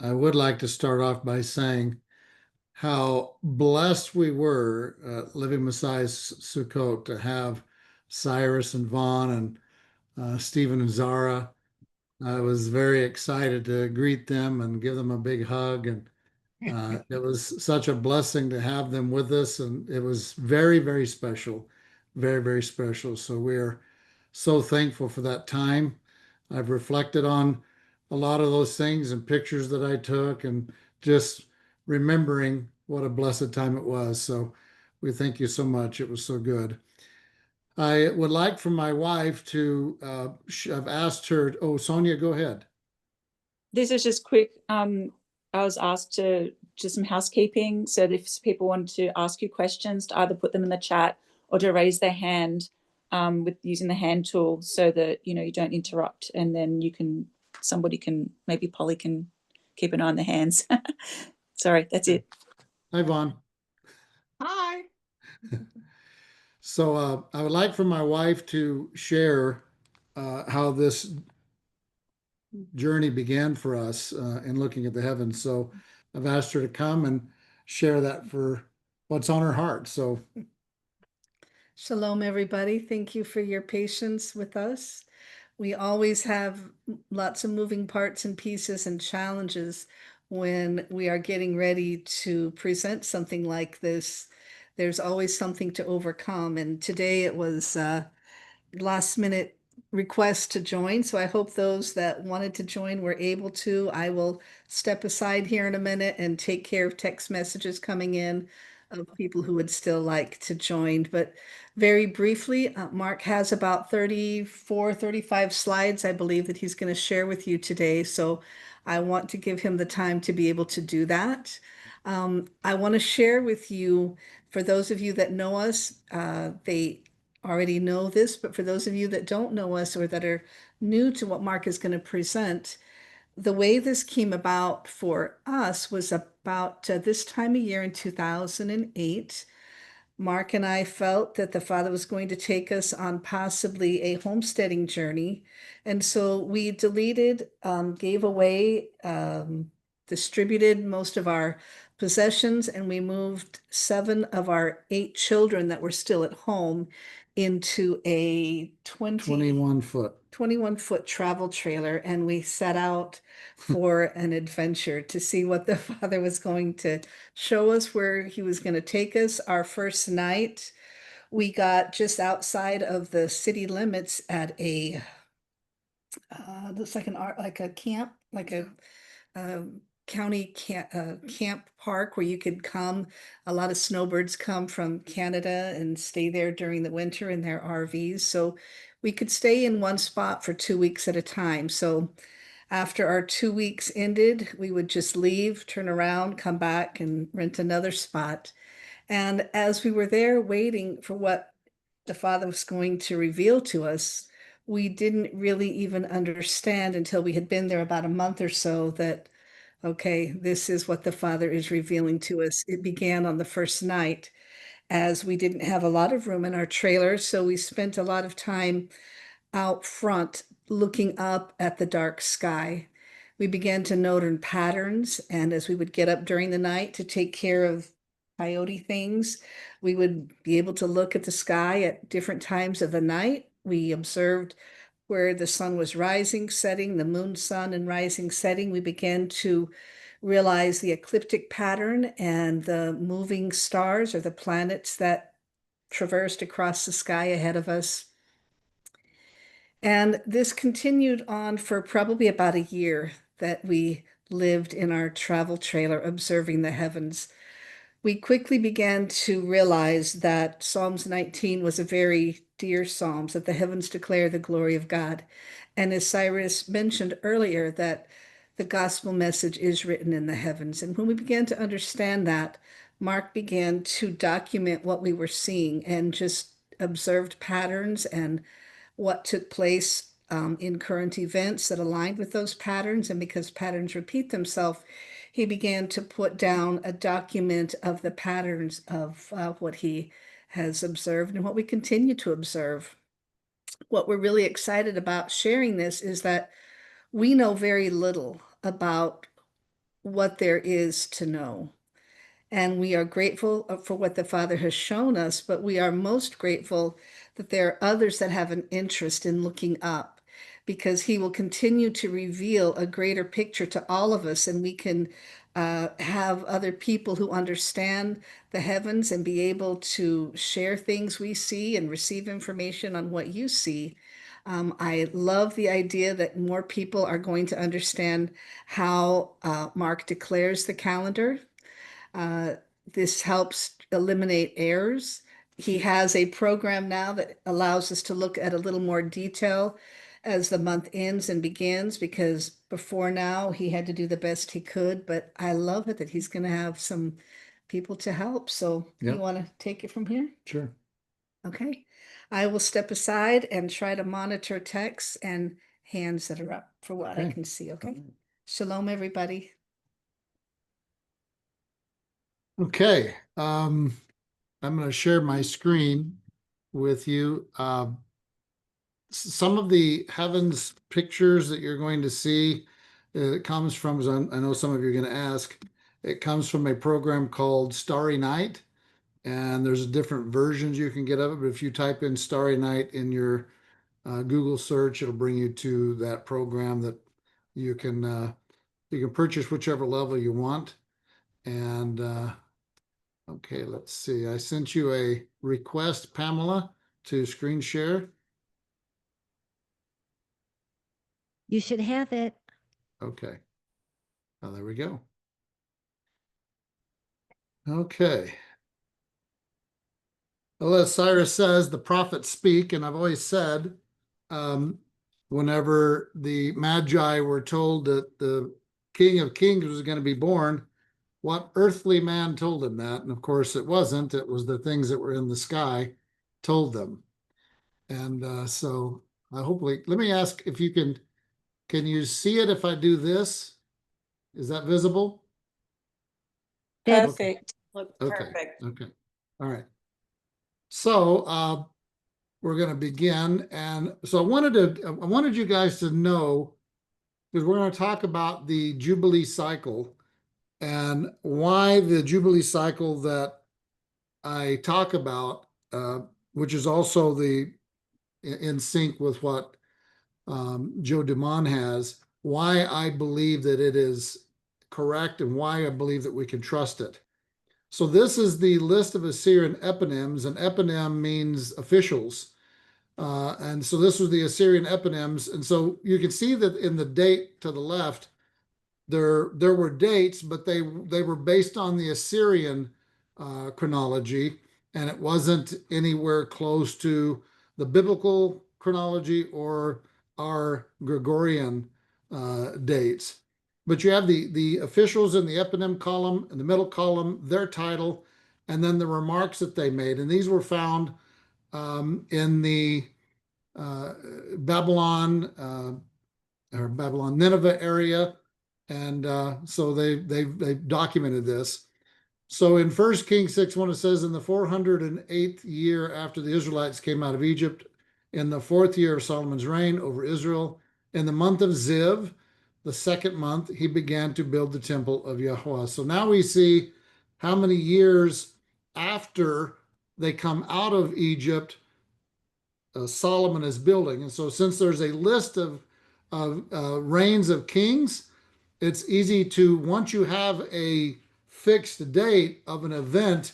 I would like to start off by saying how blessed we were living beside Sukkot to have Cyrus and Vaughn and Stephen and Zara. I was very excited to greet them and give them a big hug. And it was such a blessing to have them with us. And it was very, very special. Very, very special. So we're so thankful for that time. I've reflected on a lot of those things and pictures that I took and just remembering what a blessed time it was. So we thank you so much. It was so good. I would like for my wife to, I've asked her, oh, Sonia, go ahead. This is just quick. I was asked to do some housekeeping. So if people want to ask you questions, to either put them in the chat or to raise their hand with using the hand tool so that you don't interrupt, and then somebody can, maybe Polly can keep an eye on the hands. Sorry, that's it. Hi, Vaughn. Hi. So I would like for my wife to share how this journey began for us in looking at the heavens. So I've asked her to come and share that for what's on her heart. So Shalom, everybody. Thank you for your patience with us. We always have lots of moving parts and pieces and challenges when we are getting ready to present something like this. There's always something to overcome. And today it was last minute request to join. So I hope those that wanted to join were able to. I will step aside here in a minute and take care of text messages coming in of people who would still like to join. But very briefly, Mark has about 34, 35 slides, I believe, that he's going to share with you today. So I want to give him the time to be able to do that. I want to share with you, for those of you that know us, they already know this, but for those of you that don't know us or that are new to what Mark is going to present, the way this came about for us was about this time of year in 2008. Mark and I felt that the Father was going to take us on possibly a homesteading journey. And so we deleted, gave away, distributed most of our possessions, and we moved 7 of our 8 children that were still at home into a 21 foot. 21-foot travel trailer, and we set out for an adventure to see what the Father was going to show us, where he was going to take us. Our first night, we got just outside of the city limits at a looks like a camp, like a county camp park where you could come. A lot of snowbirds come from Canada and stay there during the winter in their RVs. So we could stay in one spot for 2 weeks at a time. So after our 2 weeks ended, we would just leave, turn around, come back and rent another spot. And as we were there waiting for what the Father was going to reveal to us, we didn't really even understand until we had been there about a month or so that, okay, this is what the Father is revealing to us. It began on the first night, as we didn't have a lot of room in our trailer, so we spent a lot of time out front looking up at the dark sky. We began to note patterns, and as we would get up during the night to take care of coyote things, we would be able to look at the sky at different times of the night. We observed where the sun was rising, setting, the moon, sun, and rising, setting. We began to realize the ecliptic pattern and the moving stars or the planets that traversed across the sky ahead of us. And this continued on for probably about a year that we lived in our travel trailer observing the heavens. We quickly began to realize that Psalms 19 was a very dear psalm, that the heavens declare the glory of God. And as Cyrus mentioned earlier, that the gospel message is written in the heavens. And when we began to understand that, Mark began to document what we were seeing and just observed patterns and what took place in current events that aligned with those patterns. And because patterns repeat themselves, he began to put down a document of the patterns of what he has observed and what we continue to observe. What we're really excited about sharing this is that we know very little about what there is to know. And we are grateful for what the Father has shown us, but we are most grateful that there are others that have an interest in looking up, because He will continue to reveal a greater picture to all of us, and we can have other people who understand the heavens and be able to share things we see and receive information on what you see. I love the idea that more people are going to understand how Mark declares the calendar. Uh, this helps eliminate errors. He has a program now that allows us to look at a little more detail as the month ends and begins, because before now he had to do the best he could. But I love it that he's going to have some people to help. So Yep. you want to take it from here? Sure. Okay. I will step aside and try to monitor texts and hands that are up for what I Okay. can see. Okay. Shalom, everybody. Okay. I'm going to share my screen with you. Some of the heavens pictures that you're going to see, it comes from, as I know some of you are going to ask, it comes from a program called Starry Night, and there's different versions you can get of it. But if you type in Starry Night in your Google search, it'll bring you to that program that you can purchase whichever level you want. And okay, let's see. I sent you a request, Pamela, to screen share. You should have it. Okay. Oh, there we go. Okay. Well, as Cyrus says, the prophets speak, and I've always said, whenever the Magi were told that the King of Kings was going to be born, what earthly man told them that? And of course, it wasn't. It was the things that were in the sky told them. And so hopefully, let me ask if you can you see it if I do this? Is that visible? That's Perfect. Look Okay. perfect. Okay. All right. So we're going to begin. And so I wanted you guys to know, because we're going to talk about the Jubilee cycle and why the Jubilee cycle that I talk about, which is also in sync with what Joe Dumont has, why I believe that it is correct and why I believe that we can trust it. So this is the list of Assyrian eponyms, and eponym means officials. And so this was the Assyrian eponyms. And so you can see that in the date to the left, there were dates, but they were based on the Assyrian chronology, and it wasn't anywhere close to the biblical chronology or our Gregorian dates. But you have the officials in the eponym column, in the middle column, their title, and then the remarks that they made. And these were found in the Babylon or Babylon Nineveh area, and so they've documented this. So in 1 Kings 6:1 it says, in the 408th year after the Israelites came out of Egypt, in the 4th year of Solomon's reign over Israel, in the month of Ziv, the 2nd month, he began to build the temple of Yahweh. So now we see how many years after they come out of Egypt Solomon is building. And so since there's a list of reigns of kings, it's easy to, once you have a fixed date of an event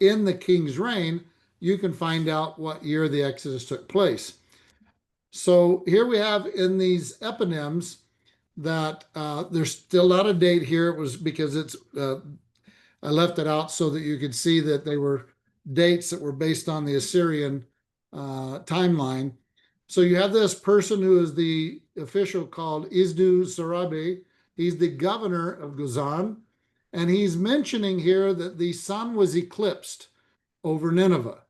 in the king's reign, you can find out what year the Exodus took place. So here we have in these eponyms that there's still not a date here. It was because I left it out so that you could see that they were dates that were based on the Assyrian timeline. So you have this person who is the official called Izdu Sarabi. He's the governor of Guzan, and he's mentioning here that the sun was eclipsed over Nineveh.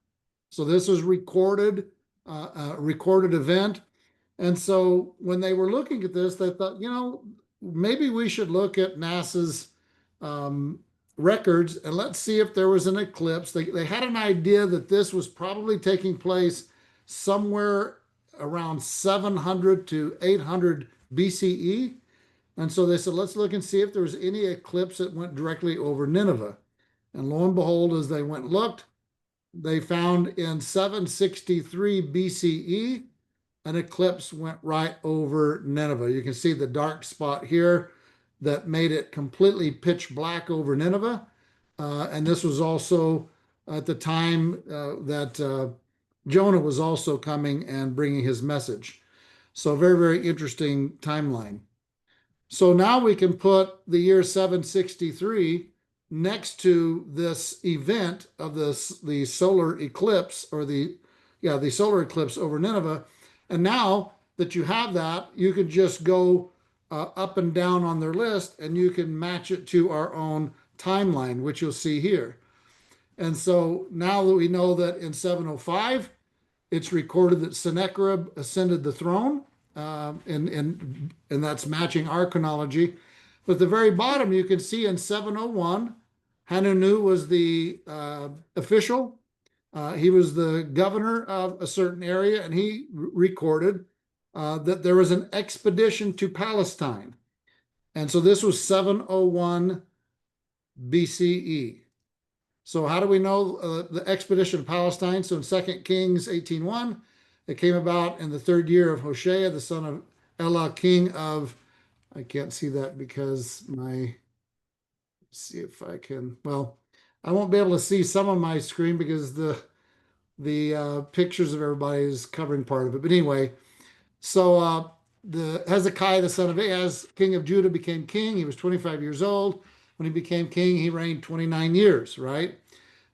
So this was recorded, a recorded event. And so when they were looking at this, they thought, maybe we should look at NASA's records and let's see if there was an eclipse. They had an idea that this was probably taking place somewhere around 700 to 800 BCE. And so they said, let's look and see if there was any eclipse that went directly over Nineveh. And lo and behold, as they went and looked, they found in 763 BCE, an eclipse went right over Nineveh. You can see the dark spot here that made it completely pitch black over Nineveh. And this was also at the time that Jonah was also coming and bringing his message. So very, very interesting timeline. So now we can put the year 763 next to this event of the solar eclipse, or the solar eclipse over Nineveh. And now that you have that, you can just go up and down on their list, and you can match it to our own timeline, which you'll see here. And so now that we know that in 705, it's recorded that Sennacherib ascended the throne, and that's matching our chronology. But at the very bottom, you can see in 701, Hanunu was the official. He was the governor of a certain area, and he recorded that there was an expedition to Palestine. And so this was 701 BCE. So how do we know the expedition to Palestine? So in 2 Kings 18:1, it came about in the 3rd year of Hoshea, the son of Elah, king of, I can't see that because let's see if I can, well, I won't be able to see some of my screen because the pictures of everybody is covering part of it. But anyway, so the Hezekiah, the son of Ahaz, king of Judah, became king. He was 25 years old. When he became king, he reigned 29 years, right?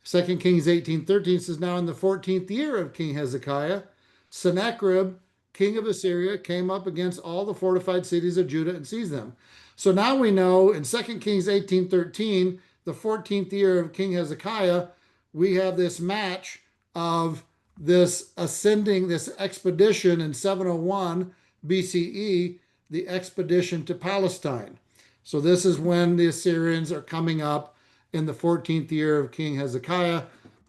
2 Kings 18:13 says, now in the 14th year of King Hezekiah, Sennacherib, king of Assyria, came up against all the fortified cities of Judah and seized them. So now we know in 2 Kings 18:13, the 14th year of King Hezekiah, we have this match of this ascending, this expedition in 701 BCE, the expedition to Palestine. So this is when the Assyrians are coming up in the 14th year of King Hezekiah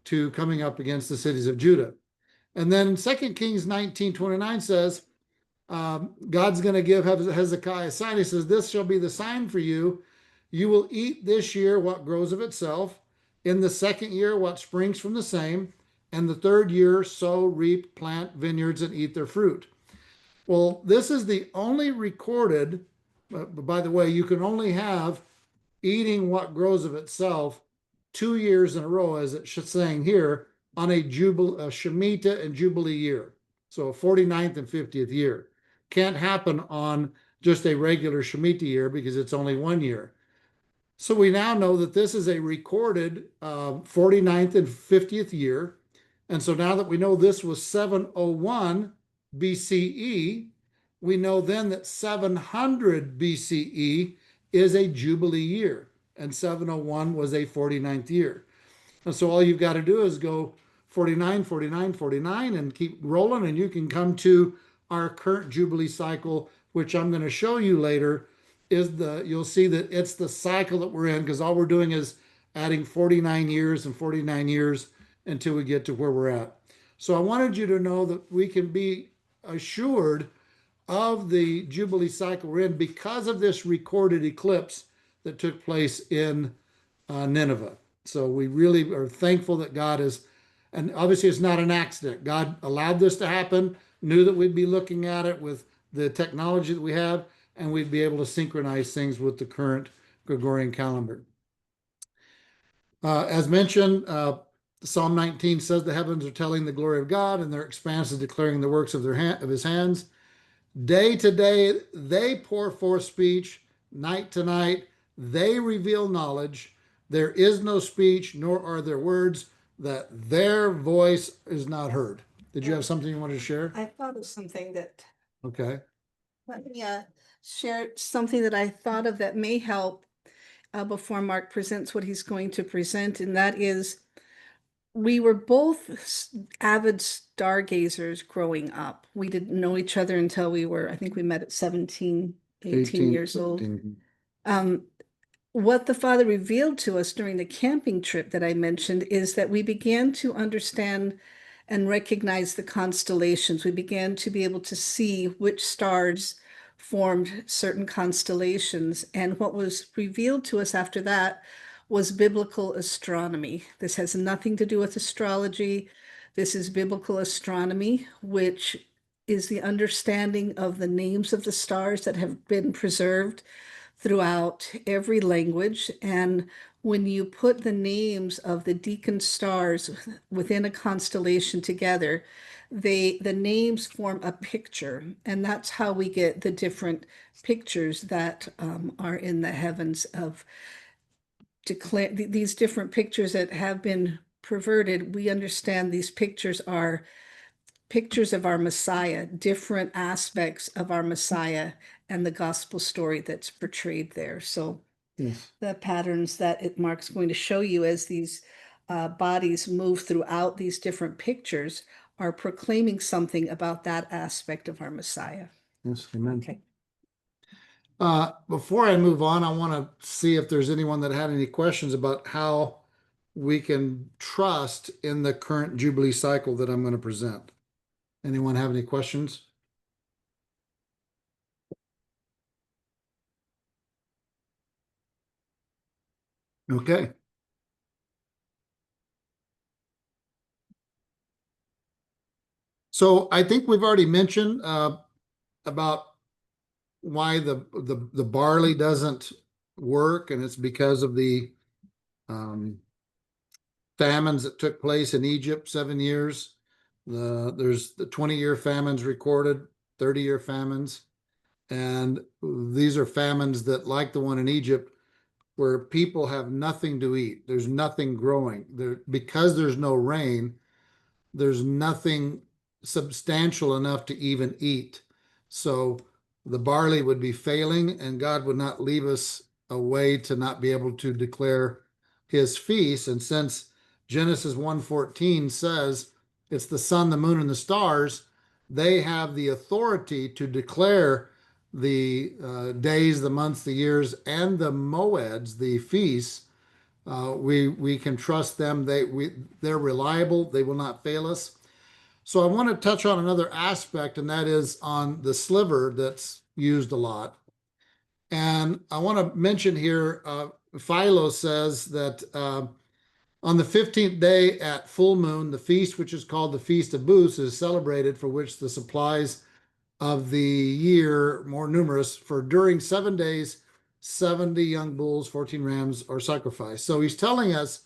to coming up against the cities of Judah. And then 2 Kings 19:29 says, God's going to give Hezekiah a sign. He says, this shall be the sign for you. You will eat this year what grows of itself. In the 2nd year, what springs from the same. And the 3rd year, sow, reap, plant vineyards, and eat their fruit. Well, this is the only recorded, by the way, you can only have eating what grows of itself 2 years in a row, as it's saying here, on a Shemitah and Jubilee year. So a 49th and 50th year. Can't happen on just a regular Shemitah year because it's only 1 year. So we now know that this is a recorded 49th and 50th year. And so now that we know this was 701 BCE, we know then that 700 BCE is a Jubilee year, and 701 was a 49th year. And so all you've got to do is go 49, 49, 49, and keep rolling, and you can come to our current Jubilee cycle, which I'm going to show you later. You'll see that it's the cycle that we're in, because all we're doing is adding 49 years and 49 years until we get to where we're at. So I wanted you to know that we can be assured of the Jubilee cycle we're in because of this recorded eclipse that took place in Nineveh. So we really are thankful that God is, and obviously it's not an accident. God allowed this to happen, knew that we'd be looking at it with the technology that we have, and we'd be able to synchronize things with the current Gregorian calendar. As mentioned, Psalm 19 says the heavens are telling the glory of God, and their expanse is declaring the works of his hands. Day to day, they pour forth speech. Night to night, they reveal knowledge. There is no speech, nor are there words, that their voice is not heard. Did you have something you wanted to share? I thought of something that, Okay. let me share something that I thought of that may help before Mark presents what he's going to present. And that is, we were both avid stargazers growing up. We didn't know each other until I think we met at 17, 18 years old. What the Father revealed to us during the camping trip that I mentioned is that we began to understand and recognize the constellations. We began to be able to see which stars formed certain constellations. And what was revealed to us after that was biblical astronomy. This has nothing to do with astrology. This is biblical astronomy, which is the understanding of the names of the stars that have been preserved throughout every language. And when you put the names of the deacon stars within a constellation together, the names form a picture, and that's how we get the different pictures that are in the heavens of declare these different pictures that have been perverted. We understand these pictures are pictures of our Messiah, different aspects of our Messiah and the gospel story that's portrayed there. So Yes. the patterns that Mark's going to show you as these bodies move throughout these different pictures are proclaiming something about that aspect of our Messiah. Yes. Amen. Okay. Before I move on, I want to see if there's anyone that had any questions about how we can trust in the current Jubilee cycle that I'm going to present. Anyone have any questions? Okay. So I think we've already mentioned about why the barley doesn't work, and it's because of the famines that took place in Egypt, 7 years. There's the 20-year famines recorded, 30-year famines, and these are famines that, like the one in Egypt, where people have nothing to eat. There's nothing growing there because there's no rain. There's nothing substantial enough to even eat. So the barley would be failing, and God would not leave us a way to not be able to declare his feast. And since Genesis 1:14 says it's the sun, the moon, and the stars, they have the authority to declare the days, the months, the years, and the moeds, the feasts. We can trust them. They're reliable. They will not fail us. So I want to touch on another aspect, and that is on the sliver that's used a lot. And I want to mention here, Philo says that on the 15th day at full moon, the feast, which is called the Feast of Booths, is celebrated, for which the supplies of the year more numerous, for during 7 days, 70 young bulls, 14 rams are sacrificed. So he's telling us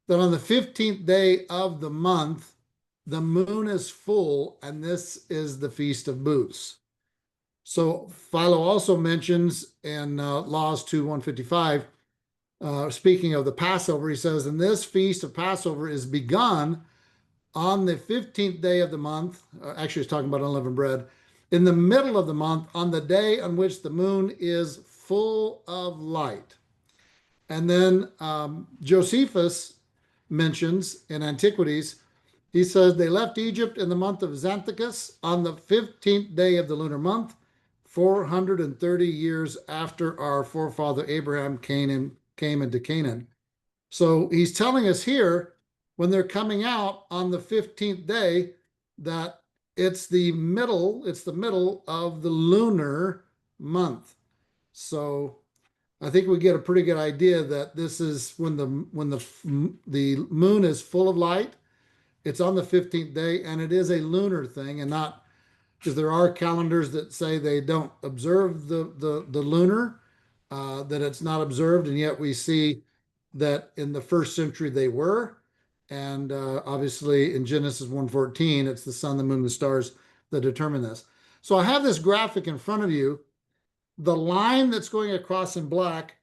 that on the 15th day of the month, the moon is full, and this is the Feast of Booths. So Philo also mentions in Laws 2:155, speaking of the Passover, he says, and this feast of Passover is begun on the 15th day of the month. Actually, he's talking about unleavened bread. In the middle of the month, on the day on which the moon is full of light. And then Josephus mentions in Antiquities, he says they left Egypt in the month of Xanthicus on the 15th day of the lunar month, 430 years after our forefather Abraham came into Canaan. So he's telling us here, when they're coming out on the 15th day, that it's the middle of the lunar month. So I think we get a pretty good idea that this is when the moon is full of light. It's on the 15th day, and it is a lunar thing, and not, because there are calendars that say they don't observe the lunar, that it's not observed, and yet we see that in the first century they were. And obviously in Genesis 1:14, it's the sun, the moon, the stars that determine this. So I have this graphic in front of you. The line that's going across in black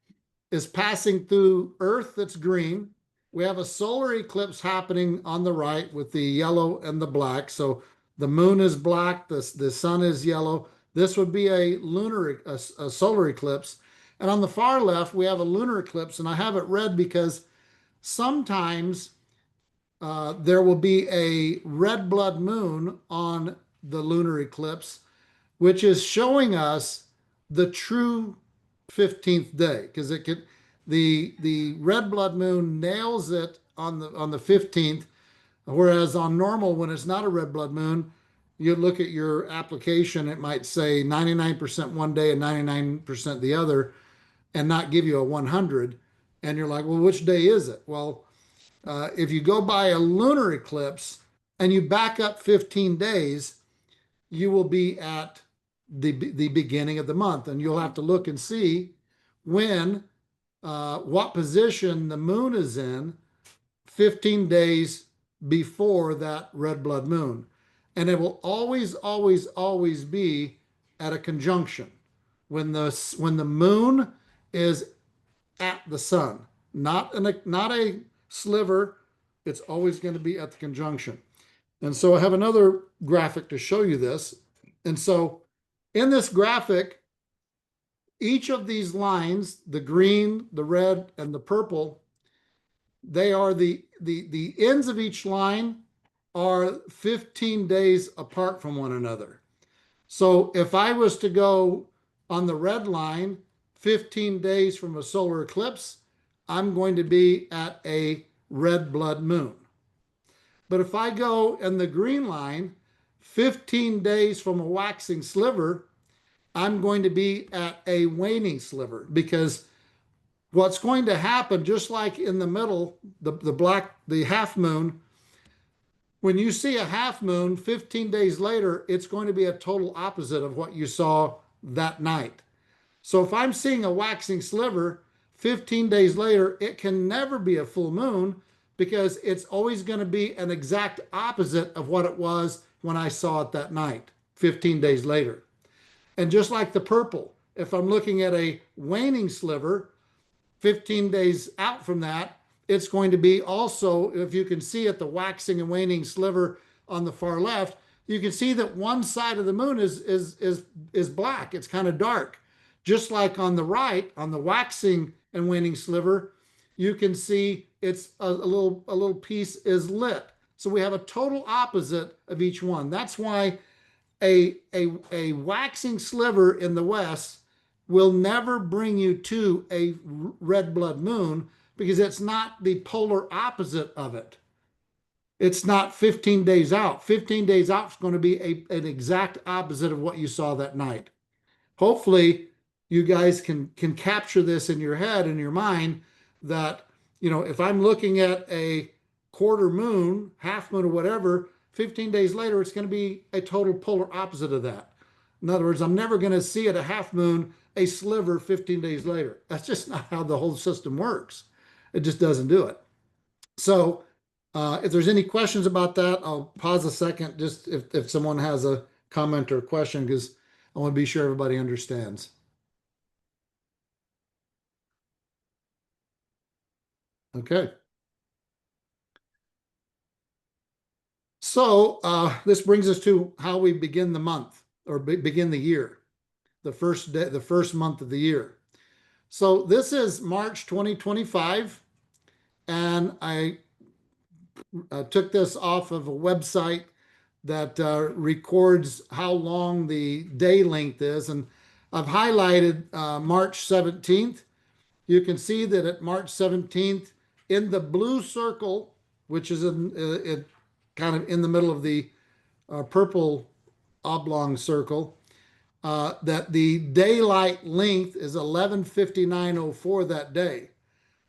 is passing through Earth, that's green. We have a solar eclipse happening on the right with the yellow and the black. So the moon is black, the sun is yellow. This would be a solar eclipse. And on the far left, we have a lunar eclipse. And I have it red because sometimes there will be a red blood moon on the lunar eclipse, which is showing us the true 15th day, because the red blood moon nails it on the 15th, whereas on normal, when it's not a red blood moon, you look at your application, it might say 99% one day and 99% the other, and not give you a 100. And you're like, well, which day is it? Well, if you go by a lunar eclipse and you back up 15 days, you will be at the beginning of the month, and you'll have to look and see when what position the moon is in 15 days before that red blood moon. And it will always, always, always be at a conjunction when the moon is at the sun, not a sliver. It's always going to be at the conjunction. And so I have another graphic to show you this. And so in this graphic, each of these lines, the green, the red, and the purple, they are the ends of each line are 15 days apart from one another. So if I was to go on the red line 15 days from a solar eclipse, I'm going to be at a red blood moon. But if I go in the green line 15 days from a waxing sliver, I'm going to be at a waning sliver, because what's going to happen, just like in the middle, the half moon, when you see a half moon 15 days later, it's going to be a total opposite of what you saw that night. So if I'm seeing a waxing sliver 15 days later, it can never be a full moon, because it's always going to be an exact opposite of what it was when I saw it that night, 15 days later. And just like the purple, if I'm looking at a waning sliver 15 days out from that, it's going to be also, if you can see it, the waxing and waning sliver on the far left, you can see that one side of the moon is black. It's kind of dark. Just like on the right, on the waxing and waning sliver, you can see it's a little piece is lit. So we have a total opposite of each one. That's why a waxing sliver in the west will never bring you to a red blood moon, because it's not the polar opposite of it. It's not 15 days out. 15 days out is going to be an exact opposite of what you saw that night. Hopefully you guys can capture this in your head, in your mind, that, if I'm looking at a quarter moon, half moon, or whatever, 15 days later, it's going to be a total polar opposite of that. In other words, I'm never going to see at a half moon a sliver 15 days later. That's just not how the whole system works. It just doesn't do it. So if there's any questions about that, I'll pause a second, just if someone has a comment or question, because I want to be sure everybody understands. Okay. So this brings us to how we begin the month, or begin the year, the first day, the first month of the year. So this is March 2025, and I took this off of a website that records how long the day length is, and I've highlighted March 17th. You can see that at March 17th, in the blue circle, which is kind of in the middle of the purple oblong circle, that the daylight length is 11:59:04 that day.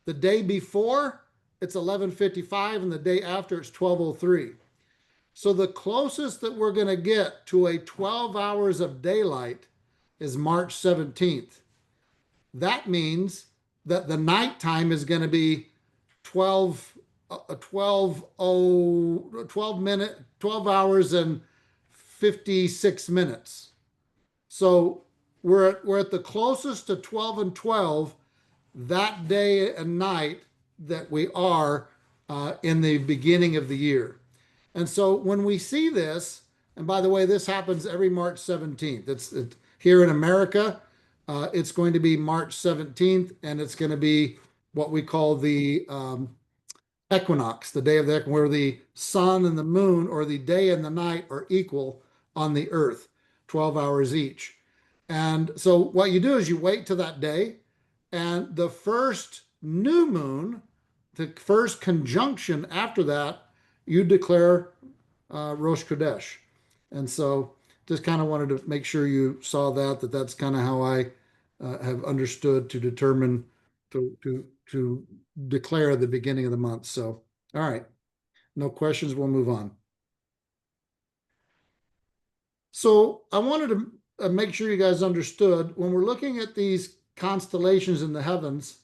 The day before, it's 11:55, and the day after, it's 12:03. So the closest that we're going to get to a 12 hours of daylight is March 17th. That means that the nighttime is going to be 12 hours and 56 minutes. So we're at the closest to 12 and 12 that day and night that we are in the beginning of the year. And so when we see this, and by the way, this happens every March 17th. It's here in America. It's going to be March 17th, and it's going to be what we call the equinox, the day of the equinox, where the sun and the moon, or the day and the night, are equal on the earth, 12 hours each. And so what you do is you wait till that day, and the first new moon, the first conjunction after that, you declare Rosh Chodesh. And so just kind of wanted to make sure you saw that that's kind of how I have understood to determine to declare the beginning of the month. So, all right, no questions. We'll move on. So I wanted to make sure you guys understood when we're looking at these constellations in the heavens,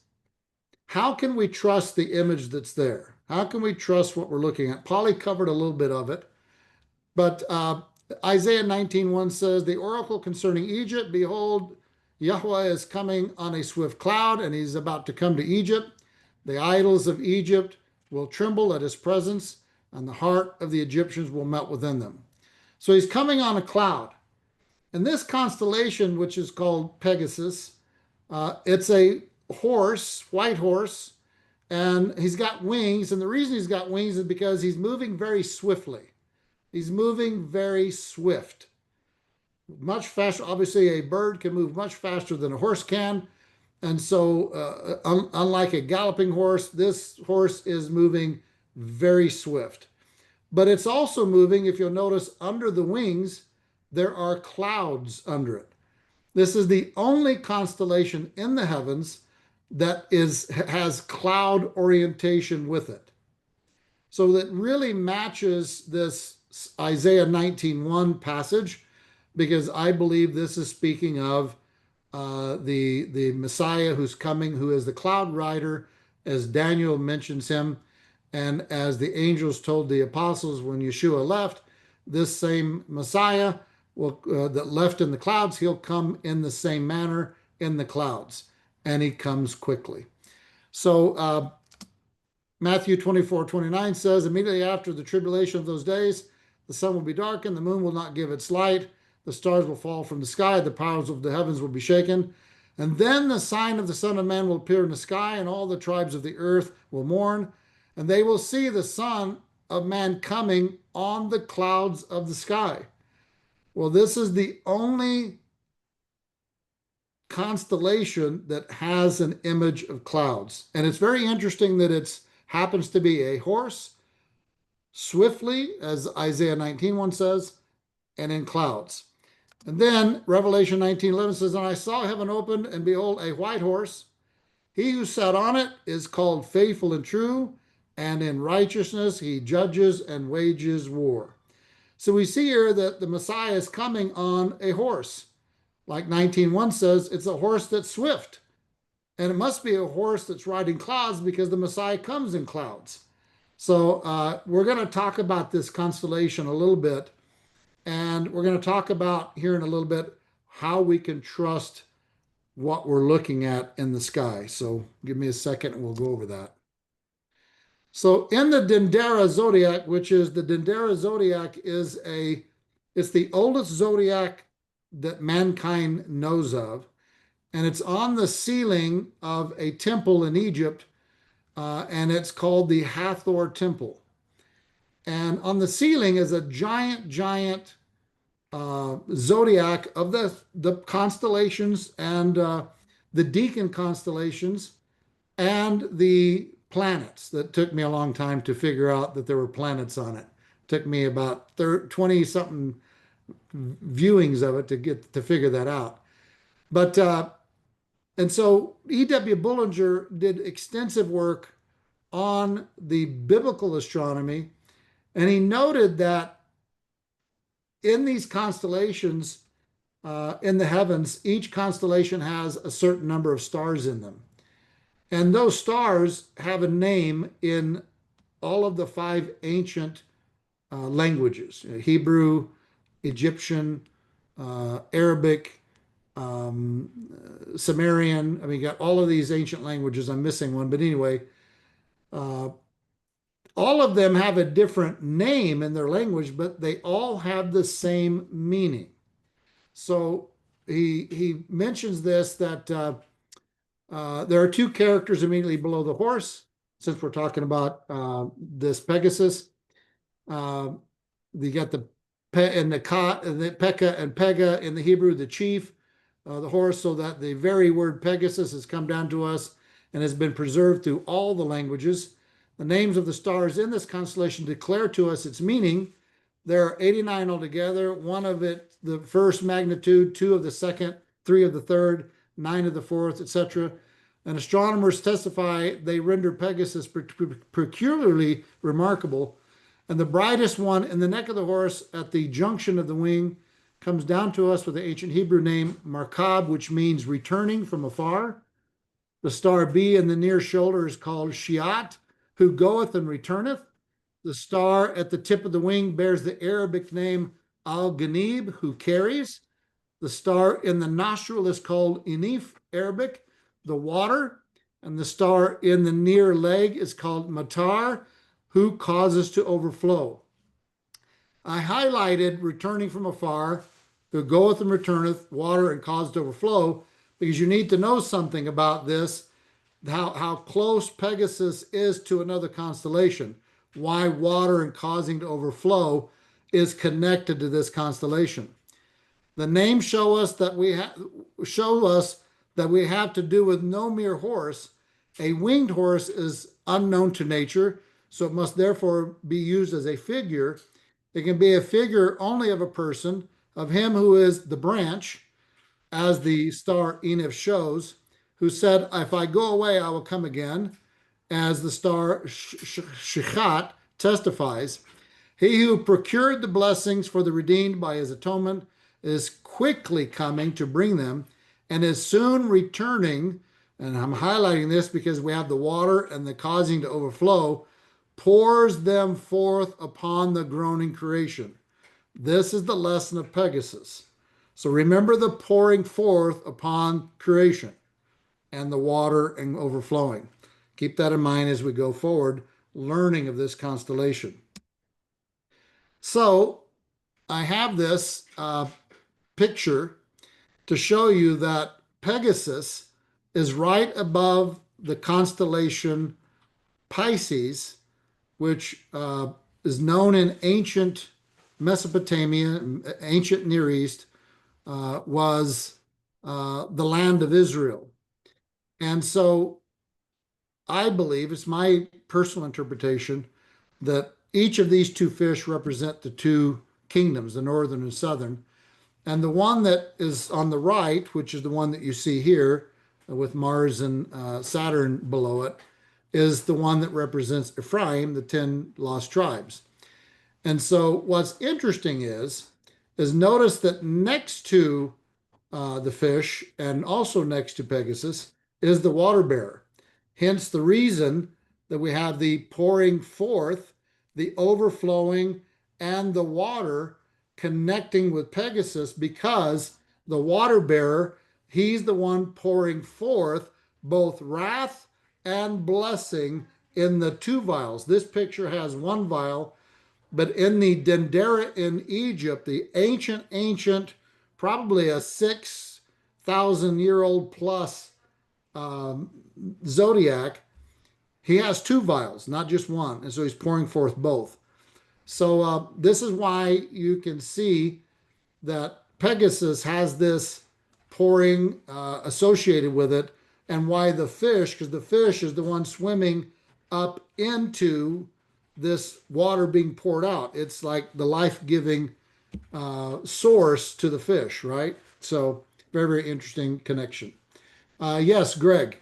how can we trust the image that's there? How can we trust what we're looking at? Polly covered a little bit of it, but Isaiah 19:1 says, the oracle concerning Egypt, behold, Yahweh is coming on a swift cloud, and he's about to come to Egypt. The idols of Egypt will tremble at his presence, and the heart of the Egyptians will melt within them. So he's coming on a cloud. And this constellation, which is called Pegasus, it's a horse, white horse, and he's got wings. And the reason he's got wings is because he's moving very swiftly. He's moving very swift, much faster. Obviously, a bird can move much faster than a horse can. And so, unlike a galloping horse, this horse is moving very swift. But it's also moving, if you'll notice, under the wings, there are clouds under it. This is the only constellation in the heavens that has cloud orientation with it. So that really matches this Isaiah 19:1 passage, because I believe this is speaking of the Messiah who's coming, who is the cloud rider, as Daniel mentions him, and as the angels told the apostles when Yeshua left, this same Messiah that left in the clouds, he'll come in the same manner in the clouds, and he comes quickly. So Matthew 24:29 says, immediately after the tribulation of those days, the sun will be darkened, the moon will not give its light, the stars will fall from the sky, the powers of the heavens will be shaken. And then the sign of the Son of Man will appear in the sky, and all the tribes of the earth will mourn, and they will see the Son of Man coming on the clouds of the sky. Well, this is the only constellation that has an image of clouds. And it's very interesting that it happens to be a horse, swiftly, as Isaiah 19:1 says, and in clouds. And then Revelation 19:11 says, and I saw heaven opened, and behold, a white horse. He who sat on it is called Faithful and True, and in righteousness he judges and wages war. So we see here that the Messiah is coming on a horse. Like 19:1 says, it's a horse that's swift. And it must be a horse that's riding clouds, because the Messiah comes in clouds. So we're going to talk about this constellation a little bit. And we're going to talk about here in a little bit how we can trust what we're looking at in the sky. So give me a second and we'll go over that. So in the Dendera zodiac, which is the Dendera zodiac it's the oldest zodiac that mankind knows of. And it's on the ceiling of a temple in Egypt, and it's called the Hathor Temple. And on the ceiling is a giant zodiac of the constellations and the deacon constellations and the planets. That took me a long time to figure out that there were planets on it. Took me about 20 something viewings of it to figure that out. But and so E.W. Bullinger did extensive work on the biblical astronomy, and he noted that in these constellations in the heavens, each constellation has a certain number of stars in them. And those stars have a name in all of the 5 ancient languages: Hebrew, Egyptian, Arabic, Sumerian. I mean, you got all of these ancient languages. I'm missing one, but anyway, all of them have a different name in their language, but they all have the same meaning. So he mentions this, that there are 2 characters immediately below the horse, since we're talking about this Pegasus. You got the Pe and the Ka, the Pekah and Pega in the Hebrew, the chief, the horse, so that the very word Pegasus has come down to us and has been preserved through all the languages. The names of the stars in this constellation declare to us its meaning. There are 89 altogether. One of it, the first magnitude, two of the second, three of the third, nine of the fourth, etc. And astronomers testify they render Pegasus peculiarly remarkable. And the brightest one in the neck of the horse at the junction of the wing comes down to us with the ancient Hebrew name Markab, which means returning from afar. The star B in the near shoulder is called Shiat, who goeth and returneth. The star at the tip of the wing bears the Arabic name Al-Ghanib, who carries. The star in the nostril is called Inif, Arabic, the water. And the star in the near leg is called Matar, who causes to overflow. I highlighted returning from afar, who goeth and returneth, water and cause to overflow, because you need to know something about this, how close Pegasus is to another constellation, why water and causing to overflow is connected to this constellation. The names show us that we have to do with no mere horse. A winged horse is unknown to nature, so it must therefore be used as a figure. It can be a figure only of a person, of him who is the branch, as the star Enif shows, who said, if I go away, I will come again, as the star Shechat testifies. He who procured the blessings for the redeemed by his atonement is quickly coming to bring them and is soon returning. And I'm highlighting this because we have the water and the causing to overflow, pours them forth upon the groaning creation. This is the lesson of Pegasus. So remember the pouring forth upon creation and the water and overflowing. Keep that in mind as we go forward, learning of this constellation. So I have this picture to show you that Pegasus is right above the constellation Pisces, which is known in ancient Mesopotamia, ancient Near East, was the land of Israel. And so I believe, it's my personal interpretation, that each of these two fish represent the two kingdoms, the northern and southern. And the one that is on the right, which is the one that you see here with Mars and Saturn below it, is the one that represents Ephraim, the 10 lost tribes. And so what's interesting is notice that next to the fish and also next to Pegasus is the water bearer. Hence the reason that we have the pouring forth, the overflowing, and the water connecting with Pegasus, because the water bearer, he's the one pouring forth both wrath and blessing in the two vials. This picture has one vial, but in the Dendera in Egypt, the ancient, probably a 6,000-year-old plus zodiac, he has two vials, not just one. And so he's pouring forth both. So this is why you can see that Pegasus has this pouring associated with it, and why the fish, because the fish is the one swimming up into this water being poured out. It's like the life-giving source to the fish, right? So very, very interesting connection. Yes, Greg.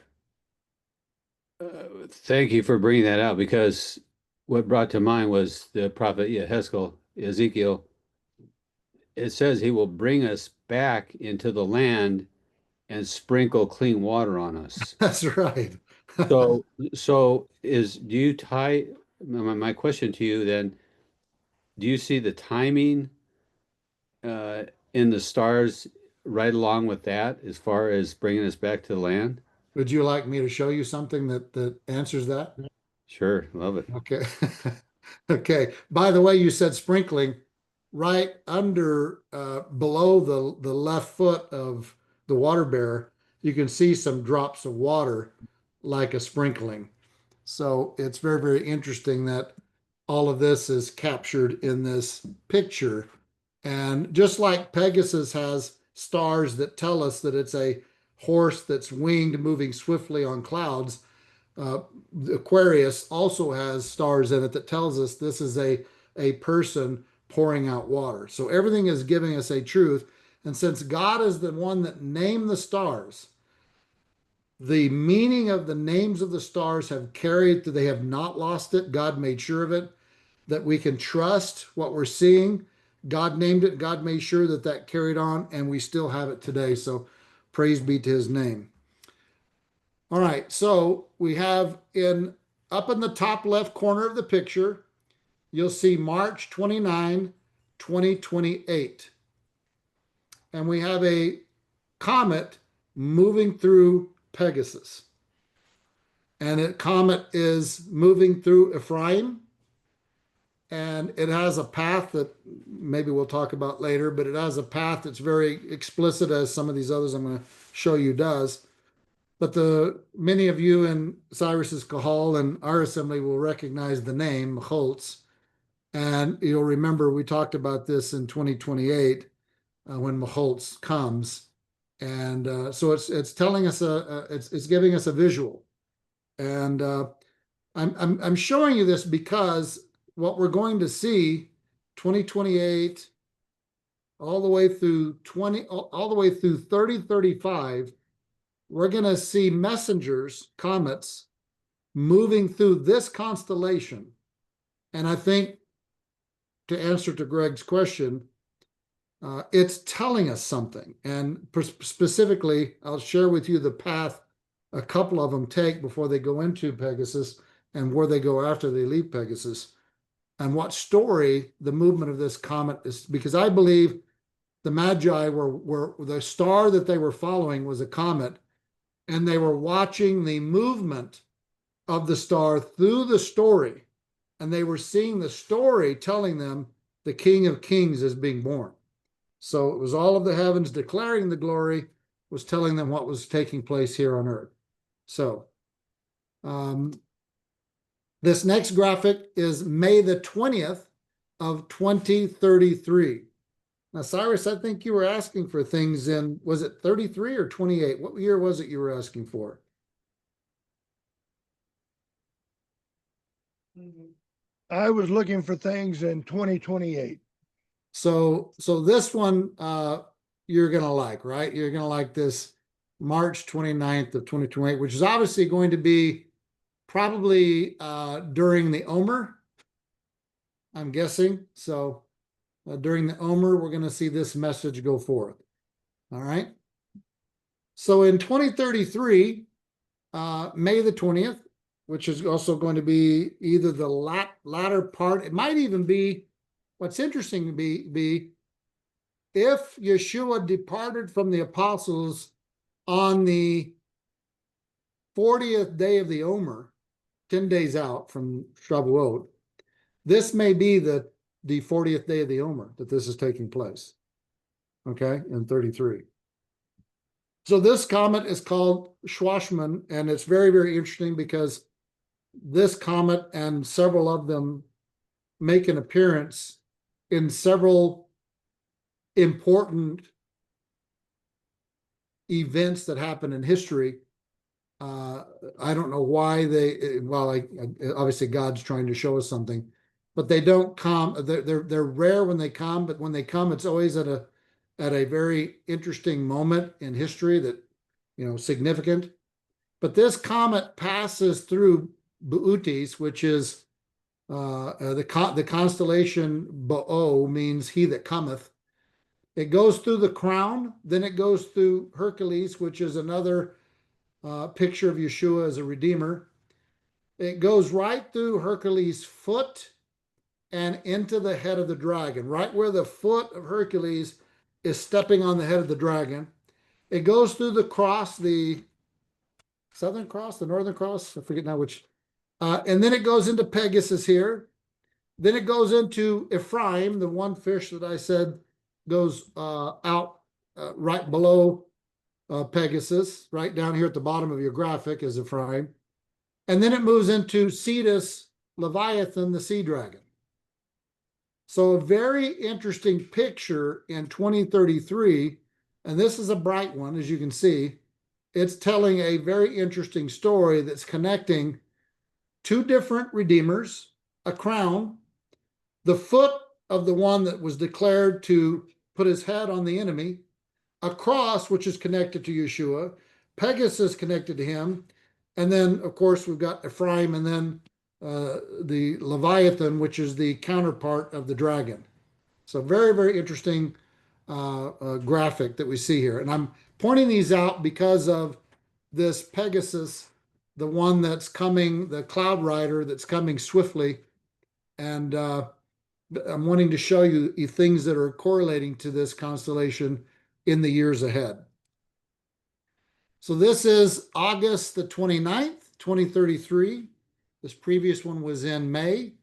Thank you for bringing that out, because what brought to mind was the prophet Ezekiel. It says he will bring us back into the land and sprinkle clean water on us. That's right. So do you tie, my question to you then, do you see the timing in the stars right along with that as far as bringing us back to the land? Would you like me to show you something that answers that? Sure, love it. Okay. Okay. By the way, you said sprinkling. Right under, below the left foot of the water bearer, you can see some drops of water like a sprinkling. So it's very, very interesting that all of this is captured in this picture. And just like Pegasus has stars that tell us that it's a horse that's winged, moving swiftly on clouds, Aquarius also has stars in it that tells us this is a person pouring out water. So everything is giving us a truth. And since God is the one that named the stars, the meaning of the names of the stars have carried through, they have not lost it. God made sure of it, that we can trust what we're seeing. God named it, God made sure that that carried on, and we still have it today. So praise be to his name. All right, so we have up in the top left corner of the picture, you'll see March 29, 2028. And we have a comet moving through Pegasus. And the comet is moving through Ephraim. And it has a path that maybe we'll talk about later, but it has a path that's very explicit, as some of these others I'm going to show you does. But many of you in Cyrus's Kahal and our assembly will recognize the name Macholtz. And you'll remember we talked about this in 2028 when Macholtz comes. And so it's telling us it's giving us a visual. And I'm showing you this because what we're going to see 2028 all the way through 3035, we're going to see messengers, comets, moving through this constellation. And I think, to answer to Greg's question, it's telling us something. And specifically, I'll share with you the path a couple of them take before they go into Pegasus and where they go after they leave Pegasus, and what story the movement of this comet is, because I believe the Magi were the star that they were following was a comet, and they were watching the movement of the star through the story, and they were seeing the story telling them the King of Kings is being born. So it was all of the heavens declaring the glory, was telling them what was taking place here on earth. So this next graphic is May the 20th of 2033. Now, Cyrus, I think you were asking for things in, was it 33 or 28? What year was it you were asking for? I was looking for things in 2028. So this one you're going to like, right? You're going to like this March 29th of 2028, which is obviously going to be probably during the Omer, I'm guessing. So during the Omer, we're going to see this message go forth. All right. So in 2033, May the 20th, which is also going to be either the latter part, it might even be, what's interesting to be if Yeshua departed from the apostles on the 40th day of the Omer, 10 days out from Shavuot, this may be the 40th day of the Omer that this is taking place, okay, in 33. So this comet is called Schwarzmann, and it's very, very interesting because this comet and several of them make an appearance in several important events that happen in history. I don't know why obviously God's trying to show us something, but they don't come. They're rare when they come, but when they come, it's always at a very interesting moment in history that, significant. But this comet passes through Bootes, which is the constellation Bo'o, means he that cometh. It goes through the crown, then it goes through Hercules, which is another picture of Yeshua as a redeemer. It goes right through Hercules' foot and into the head of the dragon, right where the foot of Hercules is stepping on the head of the dragon. It goes through the cross, the Southern Cross, the Northern Cross, I forget now which. And then it goes into Pegasus here. Then it goes into Ephraim, the one fish that I said goes out right below Pegasus, right down here at the bottom of your graphic is Ephraim. And then it moves into Cetus, Leviathan, the sea dragon. So a very interesting picture in 2033, and this is a bright one, as you can see. It's telling a very interesting story that's connecting two different redeemers, a crown. The foot of the one that was declared to put his head on the enemy, a cross, which is connected to Yeshua, Pegasus connected to him, and then, of course, we've got Ephraim, and then the Leviathan, which is the counterpart of the dragon. So very, very interesting graphic that we see here. And I'm pointing these out because of this Pegasus, the one that's coming, the cloud rider that's coming swiftly. And I'm wanting to show you things that are correlating to this constellation in the years ahead. So this is August the 29th, 2033. This previous one was in May.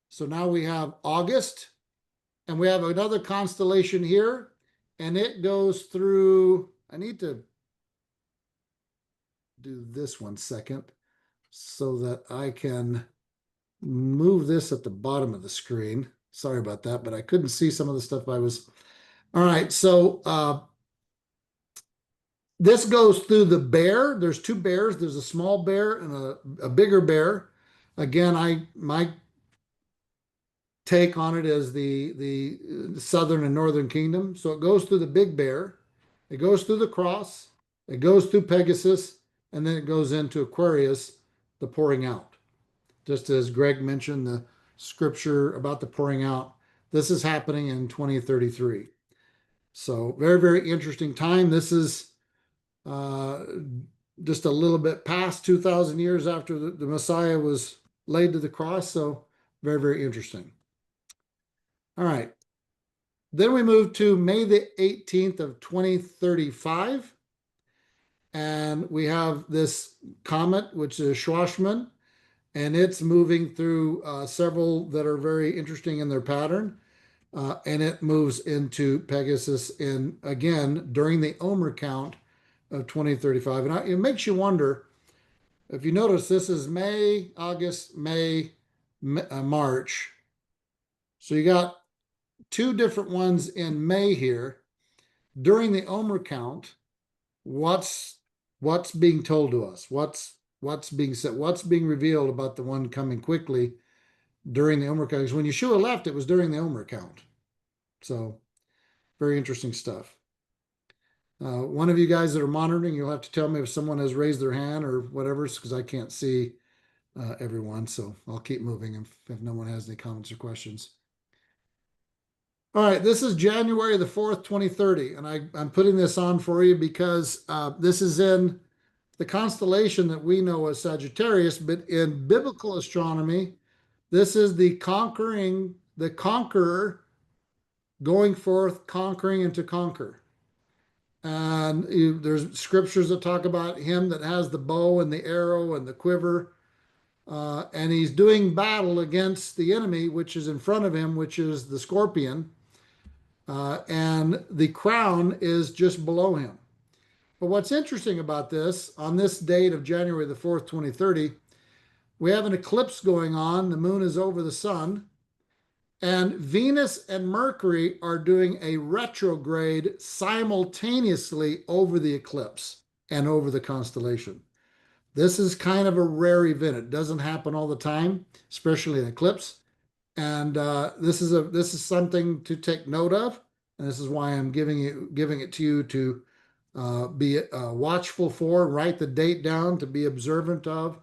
So now we have August, and we have another constellation here, and it goes through, I need to do this 1 second so that I can move this at the bottom of the screen. Sorry about that, but I couldn't see some of the stuff I was. All right, so this goes through the bear. There's two bears. There's a small bear and a bigger bear. Again, my take on it is the southern and northern kingdom. So it goes through the big bear, it goes through the cross, it goes through Pegasus, and then it goes into Aquarius, the pouring out. Just as Greg mentioned, the scripture about the pouring out, this is happening in 2033. So very, very interesting time. This is just a little bit past 2,000 years after the Messiah was laid to the cross. So very, very interesting. All right. Then we move to May the 18th of 2035. And we have this comet, which is Schwarzmann, and it's moving through several that are very interesting in their pattern. And it moves into Pegasus again during the Omer count of 2035. And it makes you wonder, if you notice, this is May, August, May, March. So you got two different ones in May here. During the Omer count, what's being told to us? What's being said? What's being revealed about the one coming quickly during the Omer count? Because when Yeshua left, it was during the Omer count. So very interesting stuff. One of you guys that are monitoring, you'll have to tell me if someone has raised their hand or whatever, because I can't see everyone. So I'll keep moving if no one has any comments or questions. All right, this is January the 4th, 2030, and I'm putting this on for you because this is in the constellation that we know as Sagittarius, but in biblical astronomy, this is the conqueror going forth, conquering and to conquer. And there's scriptures that talk about him that has the bow and the arrow and the quiver. And he's doing battle against the enemy, which is in front of him, which is the scorpion. And the crown is just below him. But what's interesting about this, on this date of January the 4th, 2030, we have an eclipse going on. The moon is over the sun. And Venus and Mercury are doing a retrograde simultaneously over the eclipse and over the constellation. This is kind of a rare event. It doesn't happen all the time, especially an eclipse. And this is something to take note of. And this is why I'm giving it to you to be watchful for, write the date down, to be observant of,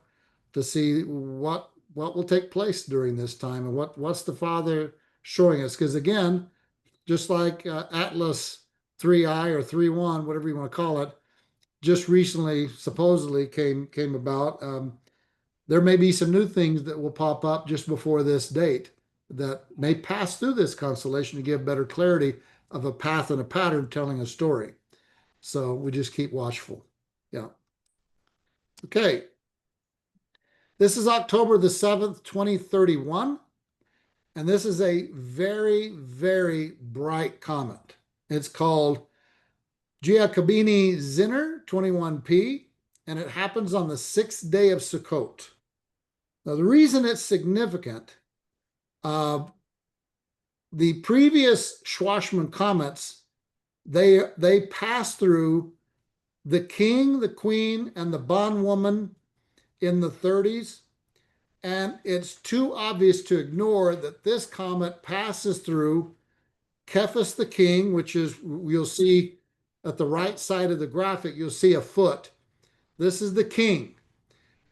to see what will take place during this time and what's the Father showing us. Because again, just like Atlas 3I or 3.1, whatever you want to call it, just recently supposedly came about. There may be some new things that will pop up just before this date that may pass through this constellation to give better clarity of a path and a pattern telling a story. So we just keep watchful. Yeah. Okay. This is October the 7th, 2031. And this is a very, very bright comet. It's called Giacobini Zinner 21P, and it happens on the 6th day of Sukkot. Now, the reason it's significant, the previous Schwarzmann comets, they pass through the king, the queen, and the bondwoman in the 30s, And it's too obvious to ignore that this comet passes through Cephas the king, which is, you'll see at the right side of the graphic, you'll see a foot. This is the king.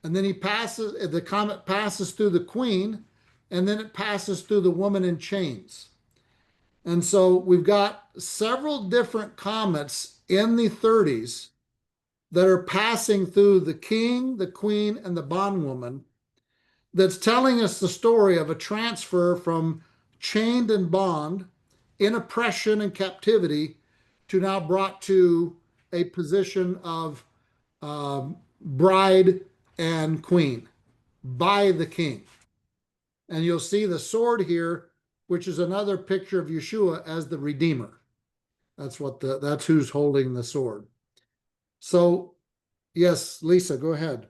And then the comet passes through the queen, and then it passes through the woman in chains. And so we've got several different comets in the 30s that are passing through the king, the queen, and the bondwoman, that's telling us the story of a transfer from chained and bond in oppression and captivity to now brought to a position of bride and queen by the king. And you'll see the sword here, which is another picture of Yeshua as the Redeemer. That's who's holding the sword. So, yes, Lisa, go ahead.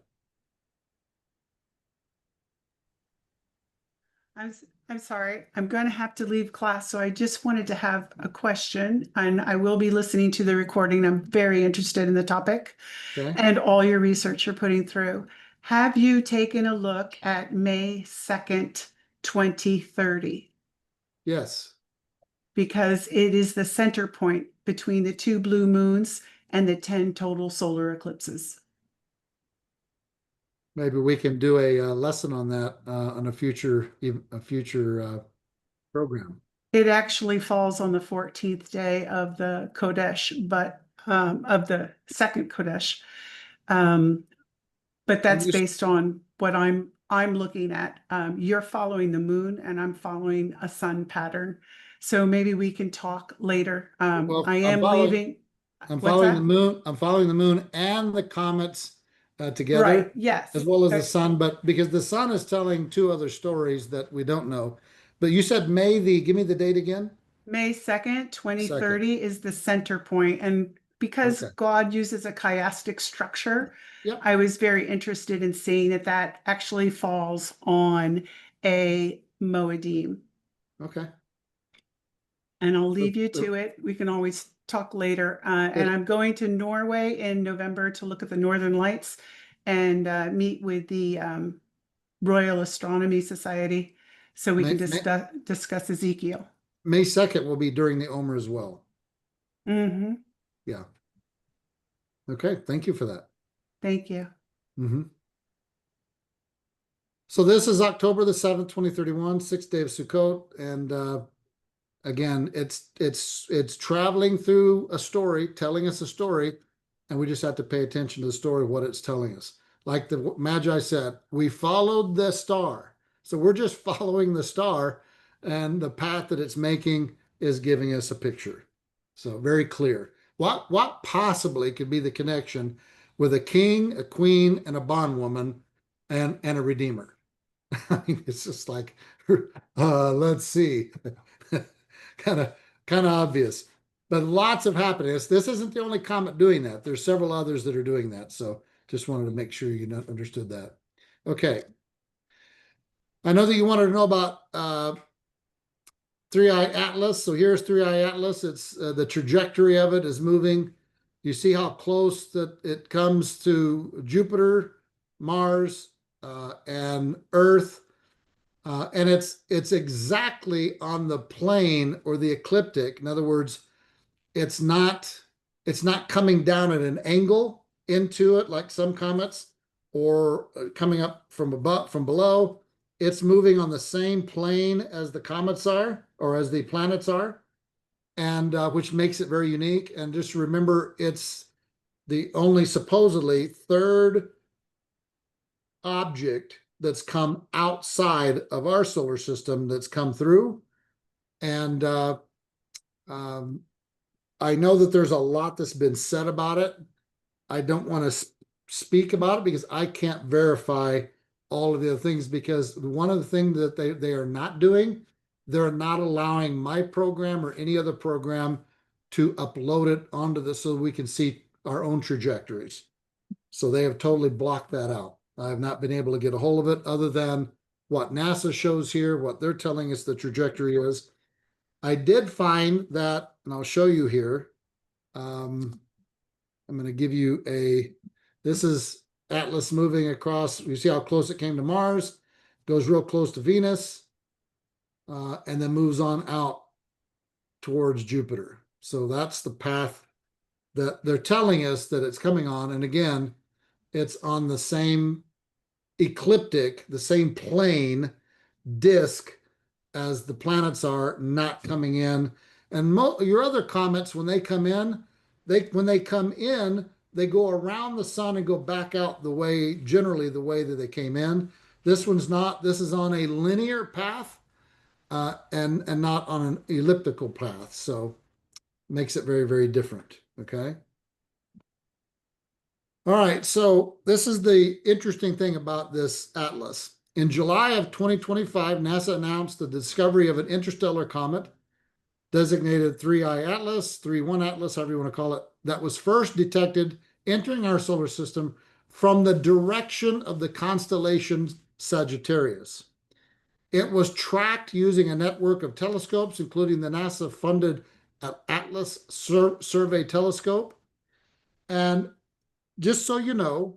I'm sorry, I'm going to have to leave class, so I just wanted to have a question, and I will be listening to the recording. I'm very interested in the topic Okay. and all your research you're putting through. Have you taken a look at May 2nd, 2030? Yes. Because it is the center point between the 2 blue moons and the 10 total solar eclipses. Maybe we can do a lesson on that on a future program. It actually falls on the 14th day of the Kodesh, but of the second Kodesh. But that's based on what I'm looking at. You're following the moon and I'm following a sun pattern. So maybe we can talk later. Well, I am leaving. I'm What's following that? the moon. I'm following the moon and the comets together, Right, yes. as well as the sun. But because the sun is telling 2 other stories that we don't know. But you said give me the date again. May 2nd, 2030 is the center point. And because Okay. God uses a chiastic structure, Yep. I was very interested in seeing that actually falls on a Moedim. Okay. And I'll leave you to it. We can always talk later. And I'm going to Norway in November to look at the Northern Lights and meet with the Royal Astronomy Society so we can discuss Ezekiel. May 2nd will be during the Omer as well. Mm-hmm. Yeah. Okay. Thank you for that. Thank you. Mm-hmm. So this is October the 7th, 2031, 6th day of Sukkot. And again, it's traveling through a story, telling us a story, and we just have to pay attention to the story, what it's telling us. Like the Magi said, we followed the star. So we're just following the star, and the path that it's making is giving us a picture. So very clear. What possibly could be the connection with a king, a queen, and a bondwoman, and a redeemer? I mean, it's just like, let's see. kind of obvious, but lots of happening. This isn't the only comet doing that. There's several others that are doing that. So just wanted to make sure you understood that. Okay. I know that you wanted to know about 3-Eye Atlas. So here's 3-Eye Atlas. It's the trajectory of it is moving. You see how close that it comes to Jupiter, Mars, and Earth. And it's exactly on the plane or the ecliptic. In other words, it's not coming down at an angle into it like some comets, or coming up from above, from below. It's moving on the same plane as the comets are, or as the planets are, and which makes it very unique. And just remember, it's the only supposedly 3rd object that's come outside of our solar system that's come through. And I know that there's a lot that's been said about it. I don't want to speak about it because I can't verify all of the other things, because one of the things that they are not doing, they're not allowing my program or any other program to upload it onto this so we can see our own trajectories. So they have totally blocked that out. I have not been able to get a hold of it other than what NASA shows here, what they're telling us the trajectory is. I did find that, and I'll show you here. I'm going to give you this is Atlas moving across. You see how close it came to Mars. goes real close to Venus, and then moves on out towards Jupiter. So that's the path that they're telling us that it's coming on. And again, it's on the same ecliptic, the same plane disk as the planets are, not coming in. And your other comets, when they come in, they go around the sun and go back out generally the way that they came in. This one's not. This is on a linear path, and not on an elliptical path. So makes it very, very different. Okay. All right, so this is the interesting thing about this atlas. In July of 2025, NASA announced the discovery of an interstellar comet designated 3I Atlas, 3-1 Atlas, however you want to call it, that was first detected entering our solar system from the direction of the constellation Sagittarius. It was tracked using a network of telescopes, including the NASA-funded Atlas Survey Telescope. And just so you know,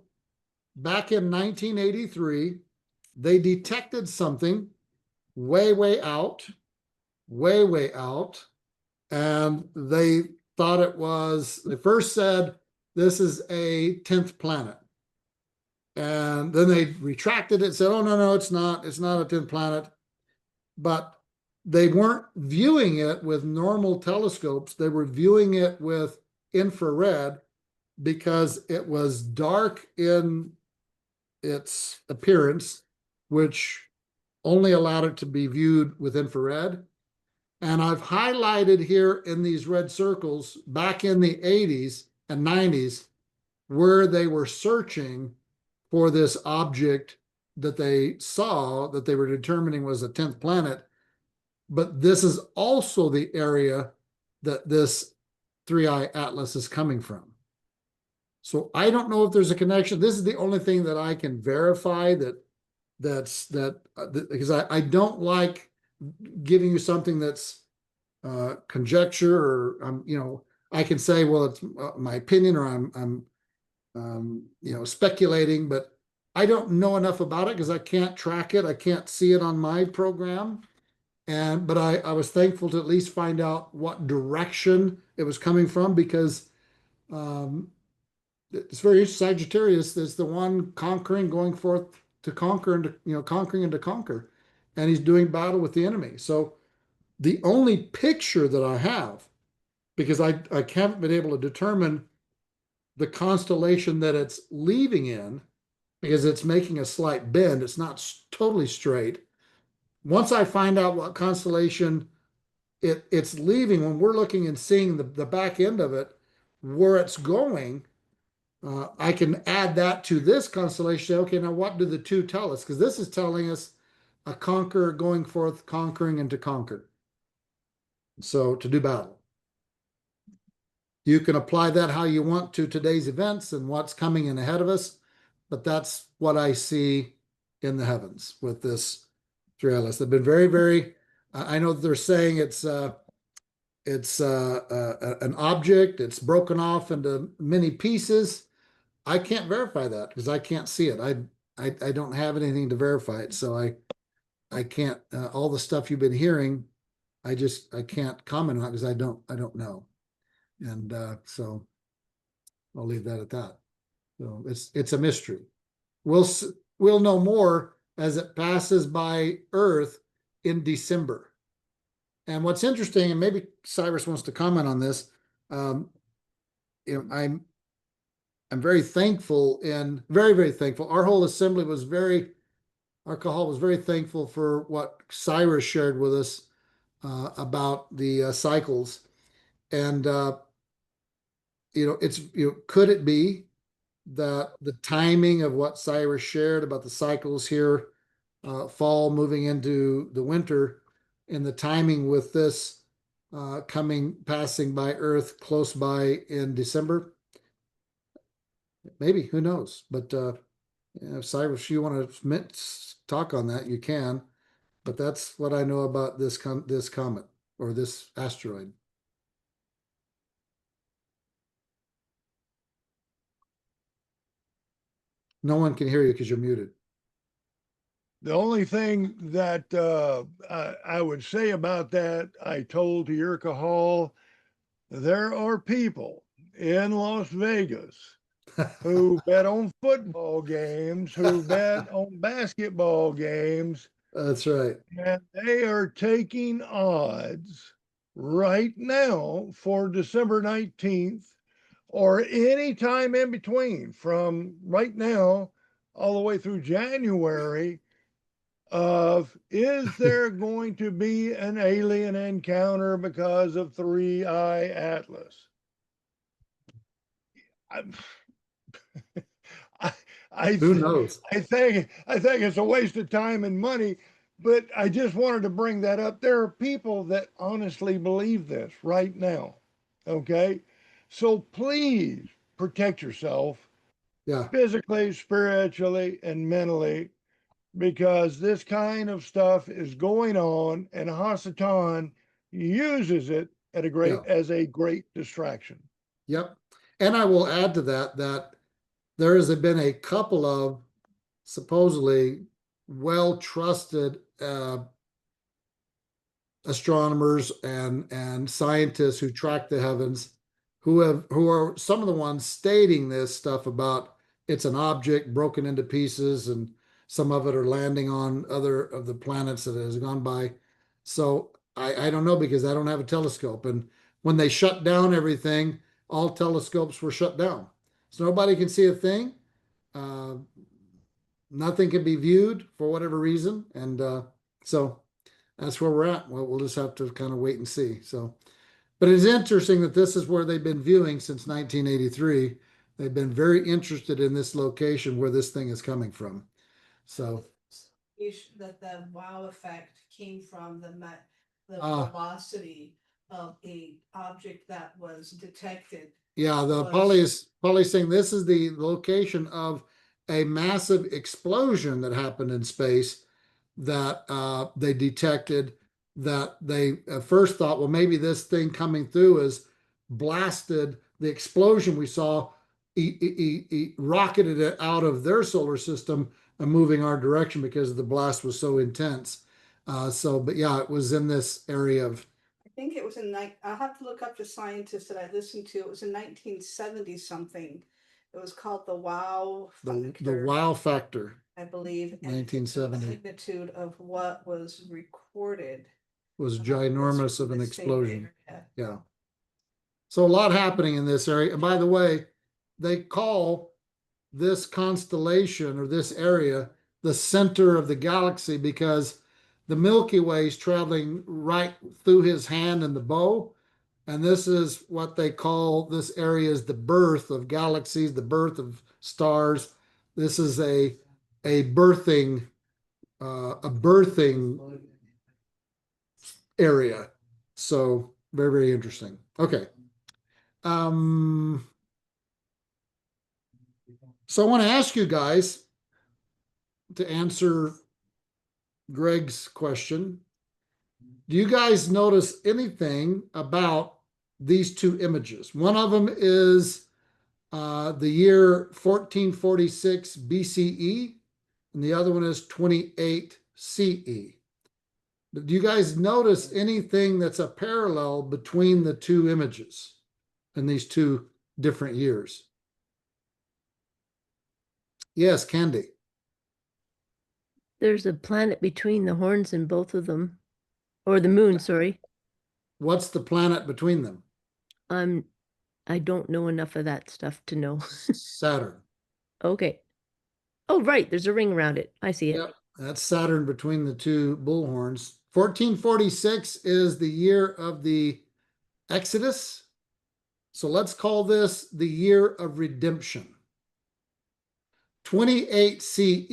back in 1983, they detected something way, way out, and they thought they first said, this is a 10th planet. And then they retracted it and said, oh, no, it's not a 10th planet. But they weren't viewing it with normal telescopes. They were viewing it with infrared because it was dark in its appearance, which only allowed it to be viewed with infrared. And I've highlighted here in these red circles back in the 80s and 90s where they were searching for this object that they saw that they were determining was a 10th planet. But this is also the area that this 3I Atlas is coming from. So I don't know if there's a connection. This is the only thing that I can verify because I don't like giving you something that's conjecture or I can say, well, it's my opinion, or I'm speculating, but I don't know enough about it because I can't track it. I can't see it on my program. But I was thankful to at least find out what direction it was coming from, because it's very interesting. Sagittarius is the one conquering, going forth to conquer, and conquering and to conquer, and he's doing battle with the enemy. So the only picture that I have, because I haven't been able to determine the constellation that it's leaving in, because it's making a slight bend, it's not totally straight. Once I find out what constellation it's leaving, when we're looking and seeing the back end of it, where it's going, I can add that to this constellation. Say, okay, now what do the two tell us? Because this is telling us a conqueror going forth, conquering and to conquer. So to do battle. You can apply that how you want to today's events and what's coming in ahead of us, but that's what I see in the heavens with this 3I Atlas. They've been very, very. I know they're saying it's an object. It's broken off into many pieces. I can't verify that because I can't see it. I don't have anything to verify it, so I can't. All the stuff you've been hearing, I can't comment on it because I don't know, and so I'll leave that at that. So it's a mystery. We'll know more as it passes by Earth in December. And what's interesting, and maybe Cyrus wants to comment on this, I'm very thankful, and very, very thankful. Our whole assembly our call was very thankful for what Cyrus shared with us about the cycles. And, could it be that the timing of what Cyrus shared about the cycles here, fall moving into the winter, and the timing with this passing by Earth close by in December? Maybe, who knows? But if Cyrus, you want to talk on that, you can. But that's what I know about this comet or this asteroid. No one can hear you because you're muted. The only thing that I would say about that, I told Yerka Hall, there are people in Las Vegas who bet on football games, who bet on basketball games, That's right. and they are taking odds right now for December 19th or any time in between from right now all the way through January of is there going to be an alien encounter because of Three Eye Atlas? I, I, I, Who knows? I think it's a waste of time and money, but I just wanted to bring that up. There are people that honestly believe this right now. Okay. So please protect yourself Yeah. physically, spiritually, and mentally, because this kind of stuff is going on, and Hasatan uses it Yeah. as a great distraction. Yep. And I will add to that that there has been a couple of supposedly well trusted astronomers and scientists who track the heavens who are some of the ones stating this stuff about it's an object broken into pieces and some of it are landing on other of the planets that has gone by. So I don't know because I don't have a telescope. And when they shut down everything, all telescopes were shut down. So nobody can see a thing. Uh, Nothing can be viewed for whatever reason. And so that's where we're at. Well, we'll just have to kind of wait and see. So, but it's interesting that this is where they've been viewing since 1983. They've been very interested in this location where this thing is coming from. So, That the wow effect came from the Ah. velocity of a object that was detected. yeah, the Was- Polly is saying this is the location of a massive explosion that happened in space that they detected that they at first thought, well, maybe this thing coming through is blasted. The explosion we saw rocketed it out of their solar system and moving our direction because the blast was so intense. But yeah, it was in this area of I think it was I'll have to look up the scientist that I listened to. It was in 1970 something. It was called the wow the factor, wow factor. I believe. And 1970. the magnitude of what was recorded Was ginormous of an this same explosion. area. Yeah. So a lot happening in this area. And by the way, they call this constellation or this area the center of the galaxy because the Milky Way is traveling right through his hand and the bow. And this is what they call this area is the birth of galaxies, the birth of stars. This is a birthing area. So very, very interesting. Okay. So I want to ask you guys to answer Greg's question. Do you guys notice anything about these two images? One of them is the year 1446 BCE, and the other one is 28 CE. Do you guys notice anything that's a parallel between the two images in these two different years? Yes, Candy. There's a planet between the horns in both of them, or the moon, sorry. What's the planet between them? I don't know enough of that stuff to know. Saturn. Okay. Oh, right. There's a ring around it. I see it. Yep, that's Saturn between the two bullhorns. 1446 is the year of the Exodus. So let's call this the year of redemption. 28 CE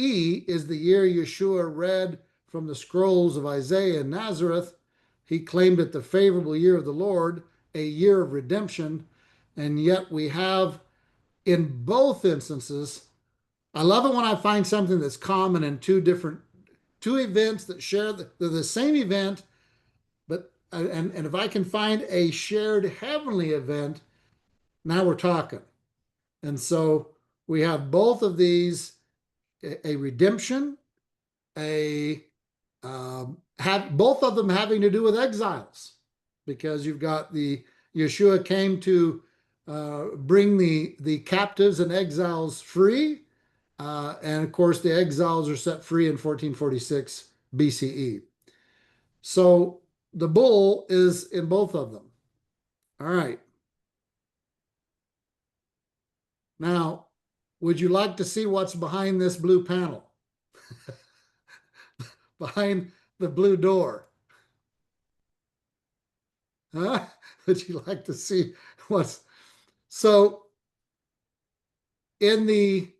is the year Yeshua read from the scrolls of Isaiah in Nazareth. He claimed it the favorable year of the Lord, a year of redemption. And yet we have in both instances, I love it when I find something that's common in two events that share they're the same event, but and if I can find a shared heavenly event, now we're talking. And so we have both of these, a redemption a have both of them having to do with exiles, because you've got the Yeshua came to bring the captives and exiles free, and of course the exiles are set free in 1446 BCE. So the bull is in both of them. All right. Now, would you like to see what's behind this blue panel? Behind the blue door? Huh? Would you like to see what's so in the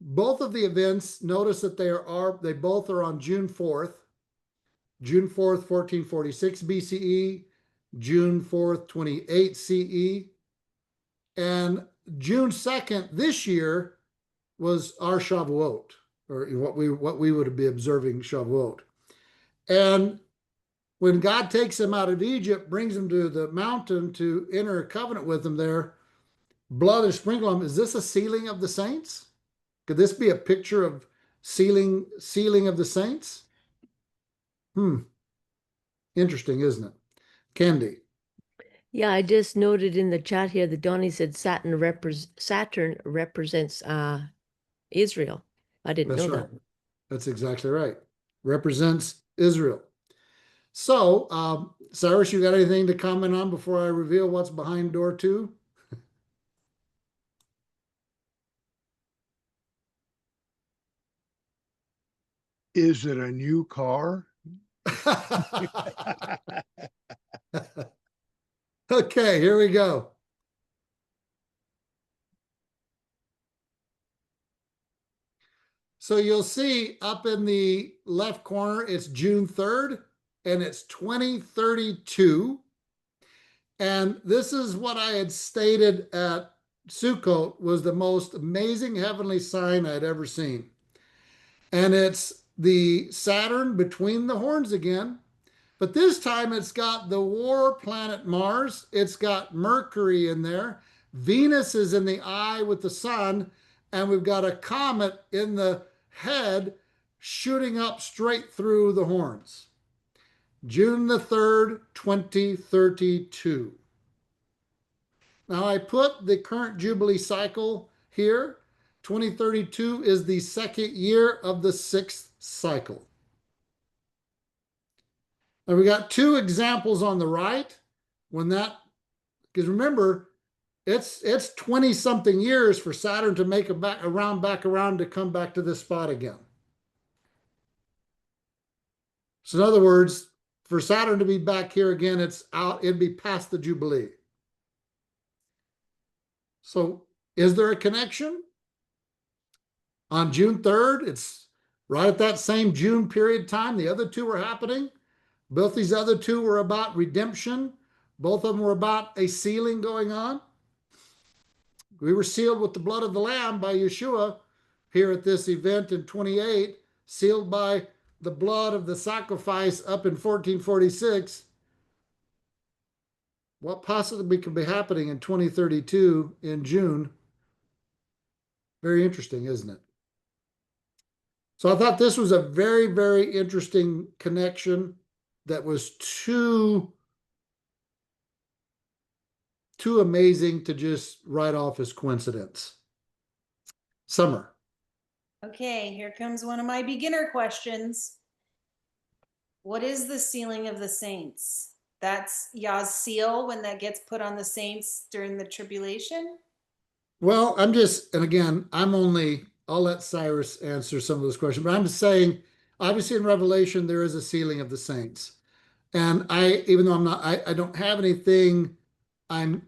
both of the events? Notice that they both are on June 4th. June 4th, 1446 BCE, June 4th, 28 CE, and June 2nd this year was our Shavuot, or what we would be observing Shavuot. And when God takes them out of Egypt, brings them to the mountain to enter a covenant with them there, blood is sprinkled on them. Is this a sealing of the saints? Could this be a picture of sealing of the saints? Interesting, isn't it? Candy. Yeah, I just noted in the chat here that Donnie said Saturn represents Israel. I didn't That's know right. That's exactly right. Represents Israel. So, Cyrus, you got anything to comment on before I reveal what's behind door 2? Is it a new car? Okay, here we go. So you'll see up in the left corner, it's June 3rd, and it's 2032. And this is what I had stated at Sukkot was the most amazing heavenly sign I'd ever seen. And it's the Saturn between the horns again. But this time it's got the war planet Mars. It's got Mercury in there. Venus is in the eye with the sun. And we've got a comet in the head shooting up straight through the horns. June the 3rd, 2032. Now I put the current Jubilee cycle here. 2032 is the second year of the 6th cycle. Now we got 2 examples on the right. Because remember, it's 20 something years for Saturn to make back around to come back to this spot again. So in other words, for Saturn to be back here again, it'd be past the Jubilee. So is there a connection? On June 3rd, it's right at that same June period time. The other 2 were happening. Both these other 2 were about redemption. Both of them were about a sealing going on. We were sealed with the blood of the Lamb by Yeshua here at this event in 28, sealed by the blood of the sacrifice up in 1446. What possibly could be happening in 2032 in June? Very interesting, isn't it? So I thought this was a very, very interesting connection that was too amazing to just write off as coincidence. Summer. Okay, here comes one of my beginner questions. What is the sealing of the saints? That's Yah's seal when that gets put on the saints during the tribulation? Well, and again, I'll let Cyrus answer some of those questions, but I'm just saying, obviously in Revelation, there is a sealing of the saints. And even though I don't have anything, I'm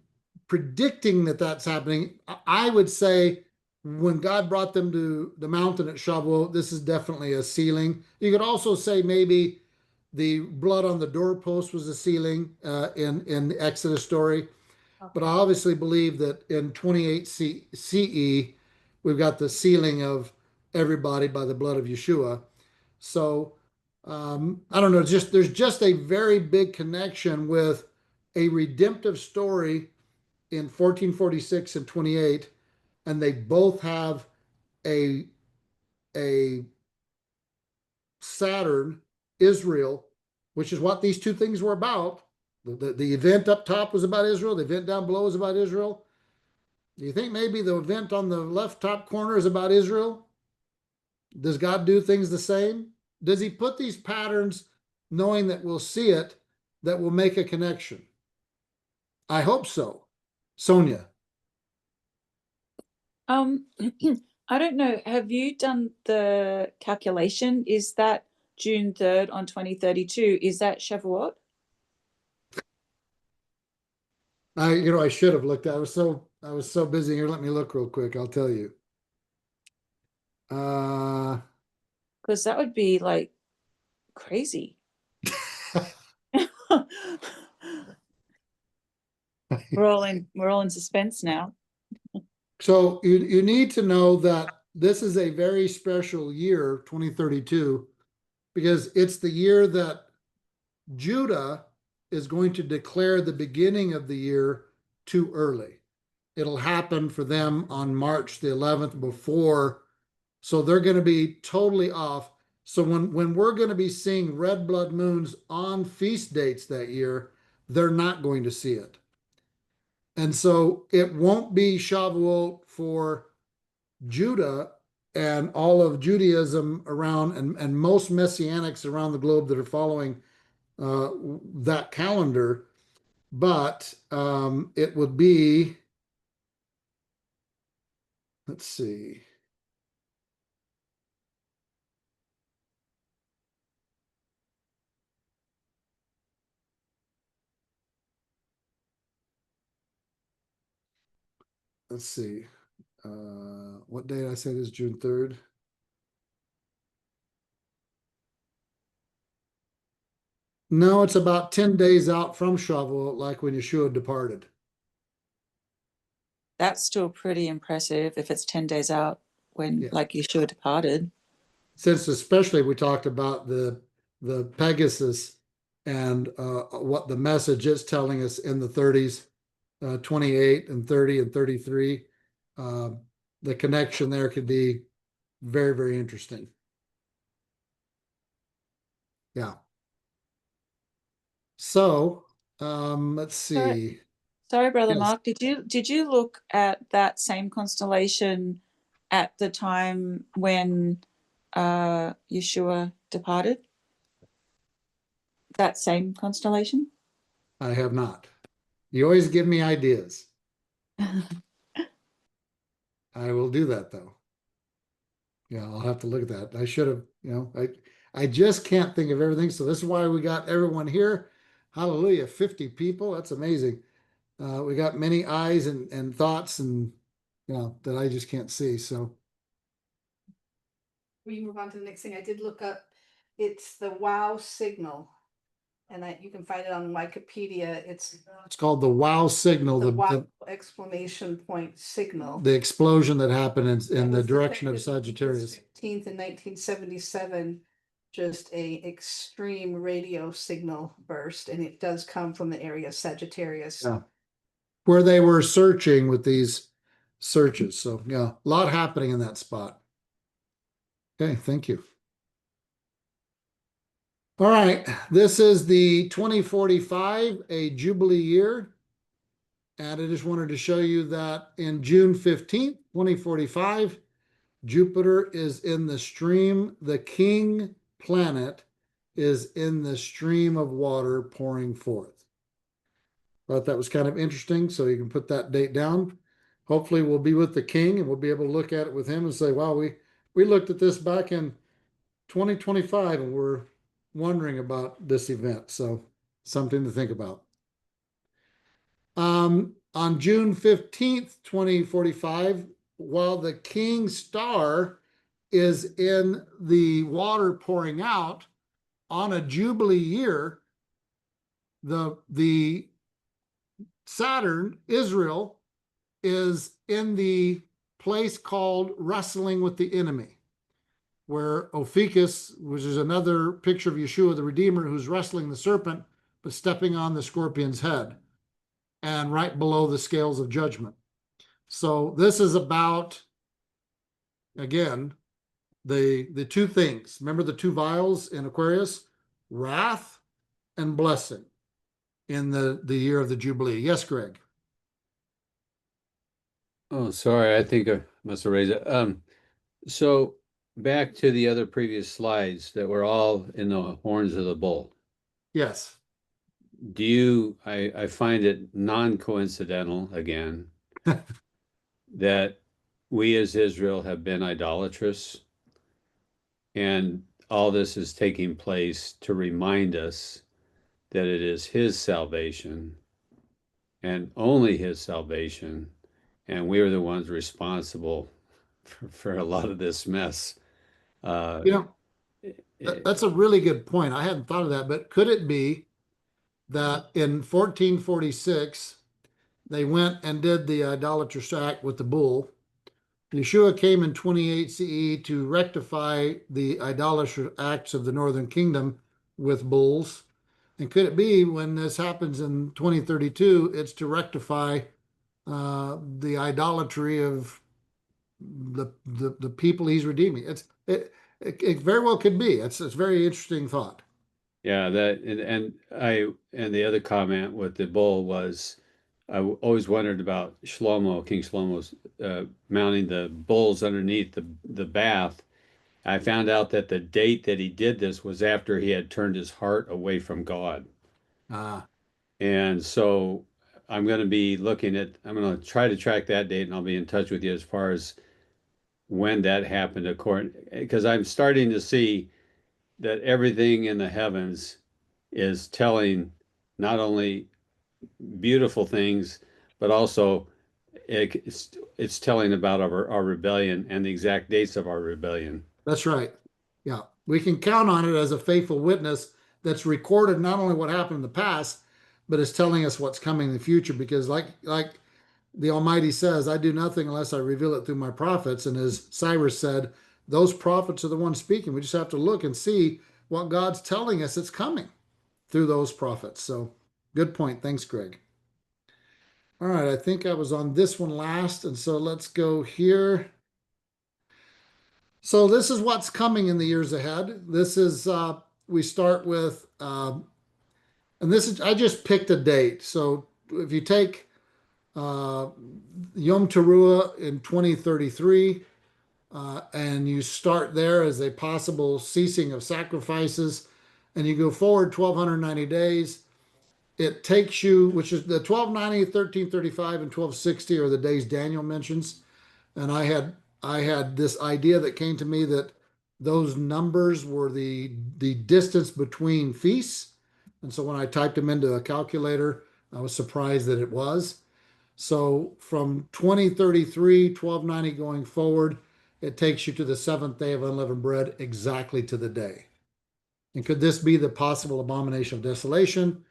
predicting that that's happening. I would say when God brought them to the mountain at Shavuot, this is definitely a sealing. You could also say maybe the blood on the doorpost was a sealing in the Exodus story. Okay. But I obviously believe that in 28 CE, we've got the sealing of everybody by the blood of Yeshua. So I don't know, there's just a very big connection with a redemptive story in 1446 and 28, and they both have a Saturn, Israel, which is what these two things were about. The event up top was about Israel. The event down below is about Israel. Do you think maybe the event on the left top corner is about Israel? Does God do things the same? Does he put these patterns knowing that we'll see it, that will make a connection? I hope so. Sonia. I don't know. Have you done the calculation? Is that June 3rd on 2032? Is that Shavuot? I should have looked. I was so busy here. Let me look real quick. I'll tell you. Because that would be like crazy. We're all in suspense now. So you need to know that this is a very special year, 2032, because it's the year that Judah is going to declare the beginning of the year too early. It'll happen for them on March the 11th before, so they're going to be totally off. So when we're going to be seeing red blood moons on feast dates that year, they're not going to see it. And so it won't be Shavuot for Judah and all of Judaism around, and most Messianics around the globe that are following that calendar, but it would be, let's see. Let's see. What day did I say this? June 3rd? No, it's about 10 days out from Shavuot, like when Yeshua departed. That's still pretty impressive if it's 10 days out when Yeah. like Yeshua departed. Since especially we talked about the Pegasus and what the message is telling us in the 30s, 28 and 30 and 33. The connection there could be very, very interesting. Yeah. So let's see. Sorry, Brother Yes. Mark, did you look at that same constellation at the time when Yeshua departed? That same constellation? I have not. You always give me ideas. I will do that though. Yeah, I'll have to look at that. I should have, I just can't think of everything. So this is why we got everyone here. Hallelujah, 50 people. That's amazing. We got many eyes and thoughts and that I just can't see. So We move on to the next thing. I did look up, it's the WOW signal. And you can find it on Wikipedia. It's called the wow signal, the the WOW exclamation point signal. the explosion that happened in It the was direction of detected Sagittarius. August 15th in 1977, just a extreme radio signal burst, and it does come from the area of Sagittarius. Yeah. Where they were searching with these searches. So yeah, a lot happening in that spot. Okay, thank you. All right, this is the 2045, a Jubilee year. And I just wanted to show you that in June 15th, 2045, Jupiter is in the stream. The king planet is in the stream of water pouring forth. Thought that was kind of interesting. So you can put that date down. Hopefully we'll be with the king and we'll be able to look at it with him and say, wow, we looked at this back in 2025 and we're wondering about this event. So something to think about. On June 15th, 2045, while the king star is in the water pouring out on a Jubilee year, the Saturn, Israel, is in the place called wrestling with the enemy, where Ophiuchus, which is another picture of Yeshua the Redeemer, who's wrestling the serpent, but stepping on the scorpion's head, and right below the scales of judgment. So this is about again, the two things. Remember the two vials in Aquarius? Wrath and blessing in the year of the Jubilee. Yes, Greg. Oh, sorry, I think I must have raised it. So back to the other previous slides that were all in the horns of the bull. Yes. I find it non-coincidental again that we as Israel have been idolatrous, and all this is taking place to remind us that it is his salvation and only his salvation, and we are the ones responsible for a lot of this mess. You know, Eh, that's a really good point. I hadn't thought of that, but could it be that in 1446 they went and did the idolatrous act with the bull? Yeshua came in 28 CE to rectify the idolatrous acts of the Northern Kingdom with bulls. And could it be when this happens in 2032, it's to rectify the idolatry of the people he's redeeming? It very well could be. It's a very interesting thought. Yeah, that and the other comment with the bull was always wondered about Shlomo, King Shlomo's mounting the bulls underneath the bath. I found out that the date that he did this was after he had turned his heart away from God. Ah, And so I'm going to be I'm going to try to track that date, and I'll be in touch with you as far as when that happened, according, because I'm starting to see that everything in the heavens is telling not only beautiful things, but also it's telling about our rebellion and the exact dates of our rebellion. that's right. Yeah, we can count on it as a faithful witness that's recorded not only what happened in the past, but is telling us what's coming in the future. Because like the Almighty says, I do nothing unless I reveal it through my prophets. And as Cyrus said, those prophets are the ones speaking. We just have to look and see what God's telling us it's coming through those prophets. So good point. Thanks, Greg. All right, I think I was on this one last. And so let's go here. So this is what's coming in the years ahead. This is, we start with, and this is, I just picked a date. So if you take Yom Teruah in 2033, and you start there as a possible ceasing of sacrifices, and you go forward 1290 days, it takes you, which is the 1290, 1335, and 1260 are the days Daniel mentions. And I had this idea that came to me that those numbers were the distance between feasts. And so when I typed them into a calculator, I was surprised that it was. So from 2033, 1290 going forward, it takes you to the seventh day of unleavened bread, exactly to the day. And could this be the possible abomination of desolation?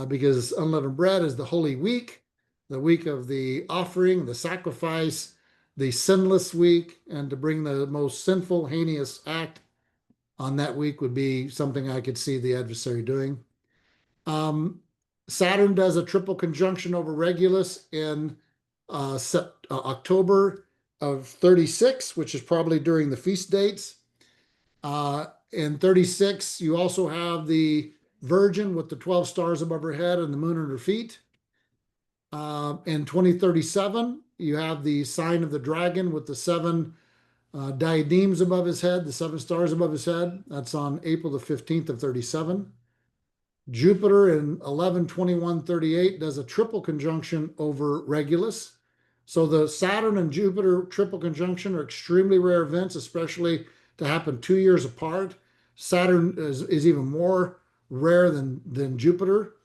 Because unleavened bread is the Holy Week, the week of the offering, the sacrifice, the sinless week, and to bring the most sinful, heinous act on that week would be something I could see the adversary doing. Saturn does a triple conjunction over Regulus in October of 36, which is probably during the feast dates. In 36, you also have the Virgin with the 12 stars above her head and the moon at her feet. In 2037, you have the sign of the dragon with the seven diadems above his head, the seven stars above his head. That's on April the 15th of 37. Jupiter in 11/21/38 does a triple conjunction over Regulus. So the Saturn and Jupiter triple conjunction are extremely rare events, especially to happen 2 years apart. Saturn is even more rare than Jupiter.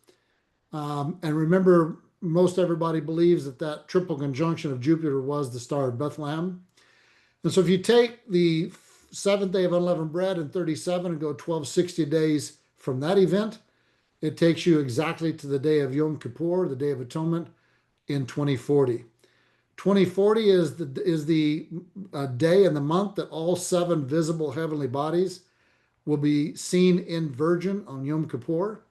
And remember, most everybody believes that triple conjunction of Jupiter was the star of Bethlehem. And so if you take the seventh day of unleavened bread in 37 and go 1260 days from that event, it takes you exactly to the day of Yom Kippur, the Day of Atonement, in 2040. 2040 is the day and the month that all seven visible heavenly bodies will be seen in Virgin on Yom Kippur.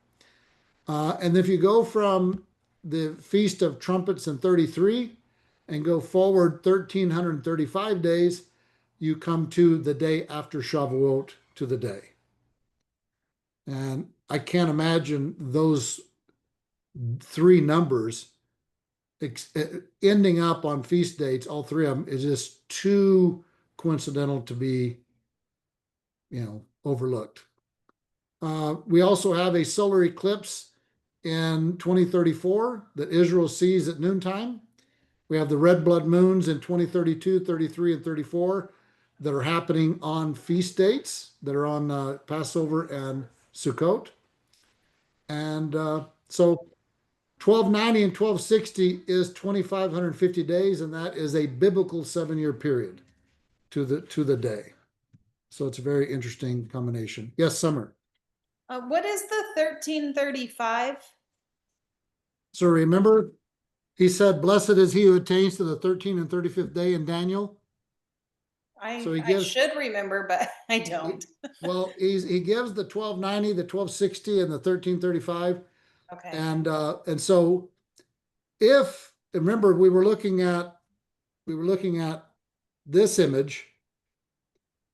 And if you go from the Feast of Trumpets in 33 and go forward 1335 days, you come to the day after Shavuot to the day. And I can't imagine those three numbers ending up on feast dates, all three of them, is just too coincidental to be, overlooked. We also have a solar eclipse in 2034 that Israel sees at noontime. We have the red blood moons in 2032, 33, and 34 that are happening on feast dates that are on Passover and Sukkot. And so 1290 and 1260 is 2,550 days, and that is a biblical 7-year period to the day. So it's a very interesting combination. Yes, Summer. What is the 1335? So remember, he said, "Blessed is he who attains to the 13th and 35th day" in Daniel. So he I gives- should remember, but I don't. Well, he gives the 1290, the 1260, and the 1335. Okay. And so remember, we were looking at this image,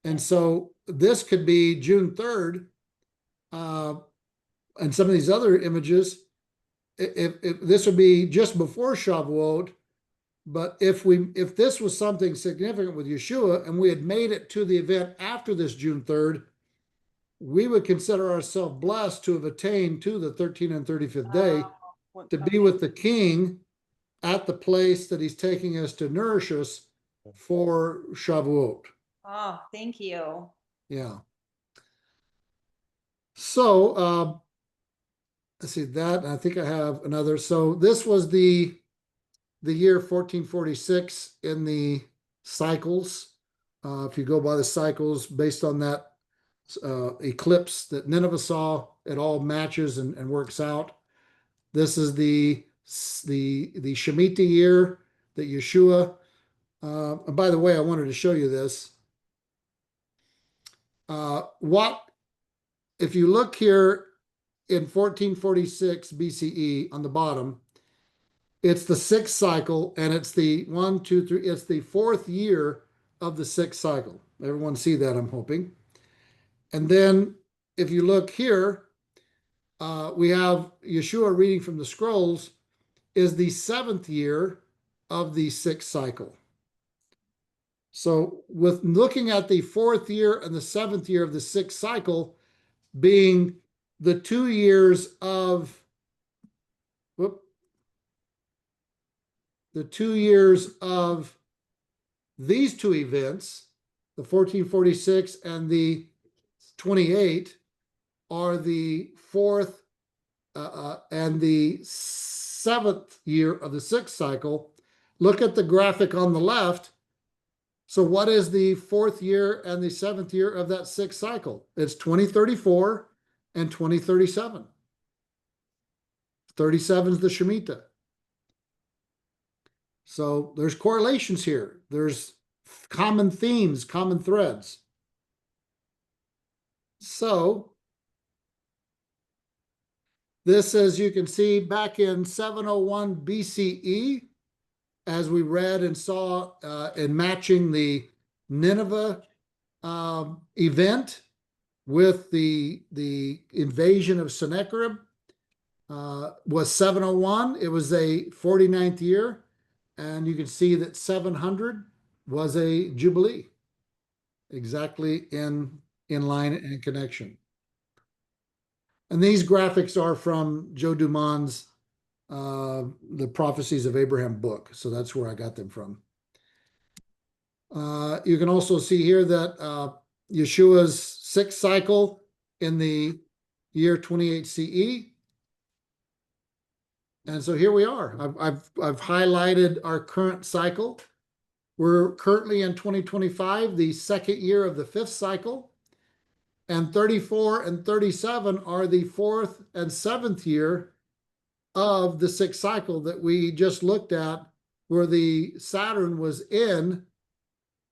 and so this could be June 3rd, and some of these other images, if this would be just before Shavuot, but if this was something significant with Yeshua and we had made it to the event after this June 3rd, we would consider ourselves blessed to have attained to the 13th and 35th day to be with the King at the place that he's taking us to nourish us for Shavuot. Oh, thank you. Yeah. So let's see that. I think I have another. So this was the year 1446 in the cycles. If you go by the cycles based on that eclipse that Nineveh saw, it all matches and works out. This is the Shemitah year that Yeshua. And by the way, I wanted to show you this. If you look here in 1446 BCE on the bottom, it's the 6th cycle, and it's the 1, 2, 3. It's the 4th year of the 6th cycle. Everyone see that, I'm hoping. And then if you look here, we have Yeshua reading from the scrolls is the 7th year of the 6th cycle. So with looking at the 4th year and the 7th year of the 6th cycle being the 2 years of these two events, the 1446 and the 28, are the 4th and the 7th year of the 6th cycle. Look at the graphic on the left. So what is the 4th year and the 7th year of that 6th cycle? It's 2034 and 2037. 37 is the Shemitah. So there's correlations here. There's common themes, common threads. So this, as you can see, back in 701 BCE, as we read and saw in matching the Nineveh event with the invasion of Sennacherib, was 701. It was a 49th year. And you can see that 700 was a Jubilee, exactly in line and connection. And these graphics are from Joe Dumond's The Prophecies of Abraham book. So that's where I got them from. You can also see here that Yeshua's 6th cycle in the year 28 CE. And so here we are. I've highlighted our current cycle. We're currently in 2025, the 2nd year of the 5th cycle. And 34 and 37 are the 4th and 7th year of the 6th cycle that we just looked at, where the Saturn was in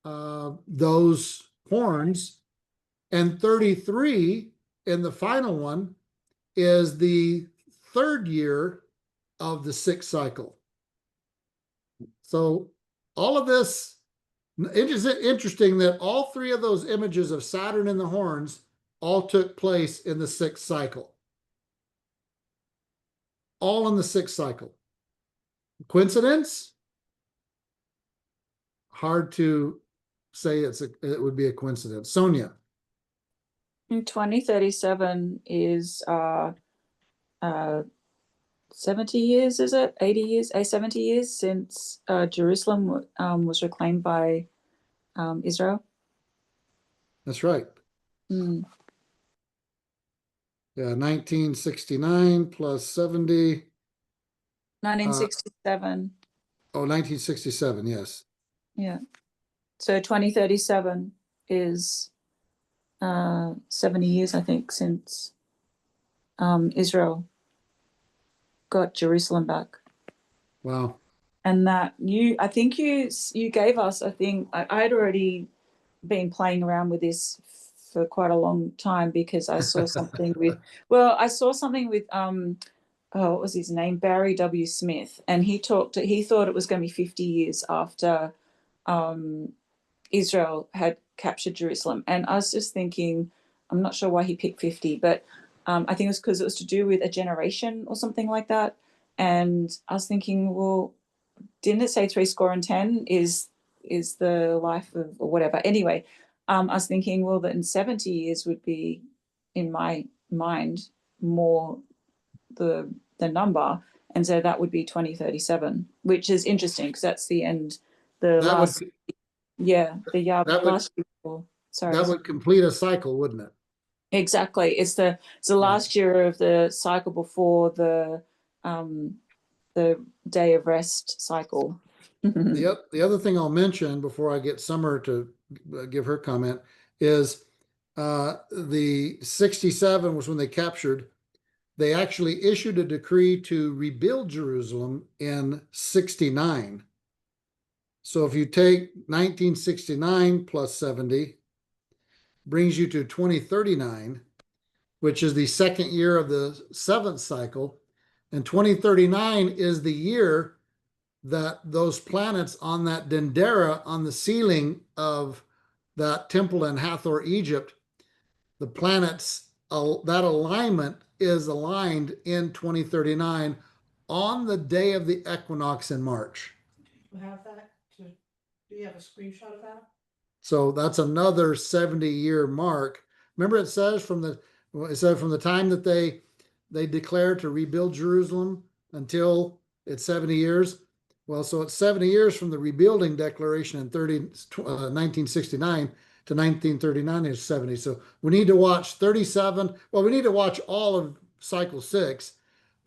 those horns. And 33 in the final one is the 3rd year of the 6th cycle. So all of this It is interesting that all three of those images of Saturn and the horns all took place in the sixth cycle. All in the sixth cycle. Coincidence? Hard to say it would be a coincidence. Sonia. 2037 is 70 years, is it? 80 years, 70 years since Jerusalem was reclaimed by Israel. That's right. Mm. Yeah, 1969 plus 70. 1967. 1967, yes. Yeah. So 2037 is 70 years, I think, since Israel got Jerusalem back. Wow. And that I think you gave us, I think I had already been playing around with this for quite a long time because I saw something with what was his name? Barry W. Smith. And he thought it was going to be 50 years after Israel had captured Jerusalem. And I was just thinking, I'm not sure why he picked 50, but I think it was because it was to do with a generation or something like that. And I was thinking, well, didn't it say 70 is the life of, or whatever? Anyway, I was thinking, well, that in 70 years would be, in my mind, more the number, and so that would be 2037, which is interesting because that's the end, the That last, would the year that would last year before. Sorry, that would complete a cycle, wouldn't it? exactly. It's the last year of the cycle before the day of rest cycle. The other thing I'll mention before I get Summer to give her comment is the 67 was when they captured. They actually issued a decree to rebuild Jerusalem in 69. So if you take 1969 plus 70, brings you to 2039, which is the second year of the seventh cycle. And 2039 is the year that those planets on that dendera on the ceiling of that temple in Hathor, Egypt, the planets, that alignment is aligned in 2039 on the day of the equinox in March. Do you have that? Do you have a screenshot of that? So that's another 70-year mark. Remember, it says from the time that they declared to rebuild Jerusalem until it's 70 years. Well, so it's 70 years from the rebuilding declaration in 1969 to 1939 is 70. So we need to watch 37. Well, we need to watch all of cycle 6,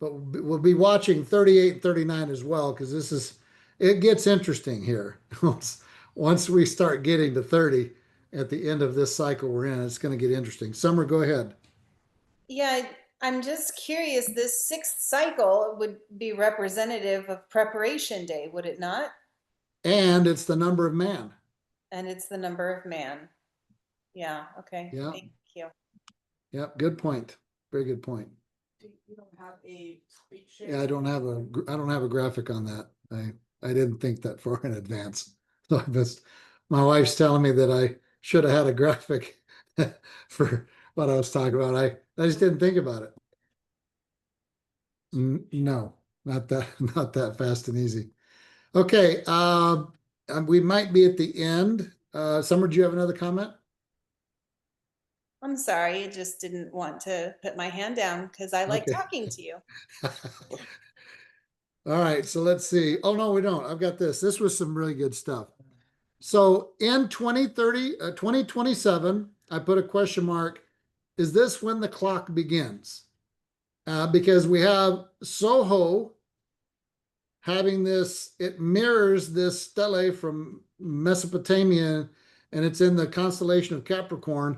but we'll be watching 38 and 39 as well, because it gets interesting here. Once we start getting to 30 at the end of this cycle we're in, it's going to get interesting. Summer, go ahead. Yeah, I'm just curious, this sixth cycle would be representative of preparation day, would it not? And it's the number of man. And it's the number of man. Yeah, okay. Yeah. Thank you. Yep, good point. Very good point. You don't have a screen share? Yeah, I don't have a graphic on that. I didn't think that far in advance. So my wife's telling me that I should have had a graphic for what I was talking about. I just didn't think about it. No, not that fast and easy. Okay, we might be at the end. Summer, do you have another comment? I'm sorry, I just didn't want to put my hand down because I like Okay. talking to you. All right, so let's see. Oh, no, we don't. I've got this. This was some really good stuff. So in 2027, I put a question mark. Is this when the clock begins? Because we have Soho having this, it mirrors this stele from Mesopotamia, and it's in the constellation of Capricorn.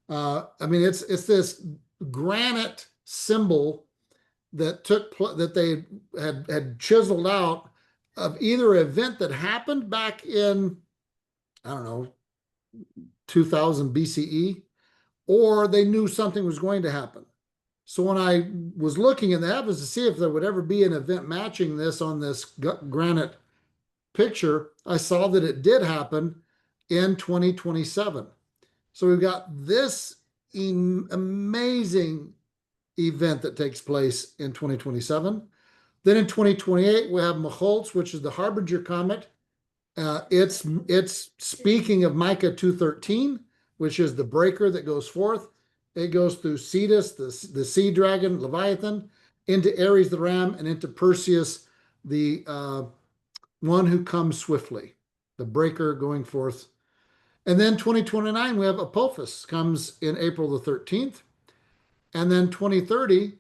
I mean, it's this granite symbol that that they had chiseled out of either event that happened back in, I don't know, 2000 BCE, or they knew something was going to happen. So when I was looking in the heavens to see if there would ever be an event matching this on this granite picture, I saw that it did happen in 2027. So we've got this amazing event that takes place in 2027. Then in 2028, we have Maholtz, which is the Harbinger Comet. It's speaking of Micah 2:13, which is the breaker that goes forth. It goes through Cetus, the sea dragon, Leviathan, into Aries the ram, and into Perseus, the one who comes swiftly, the breaker going forth. And then 2029, we have Apophis, comes in April the 13th. And then 2030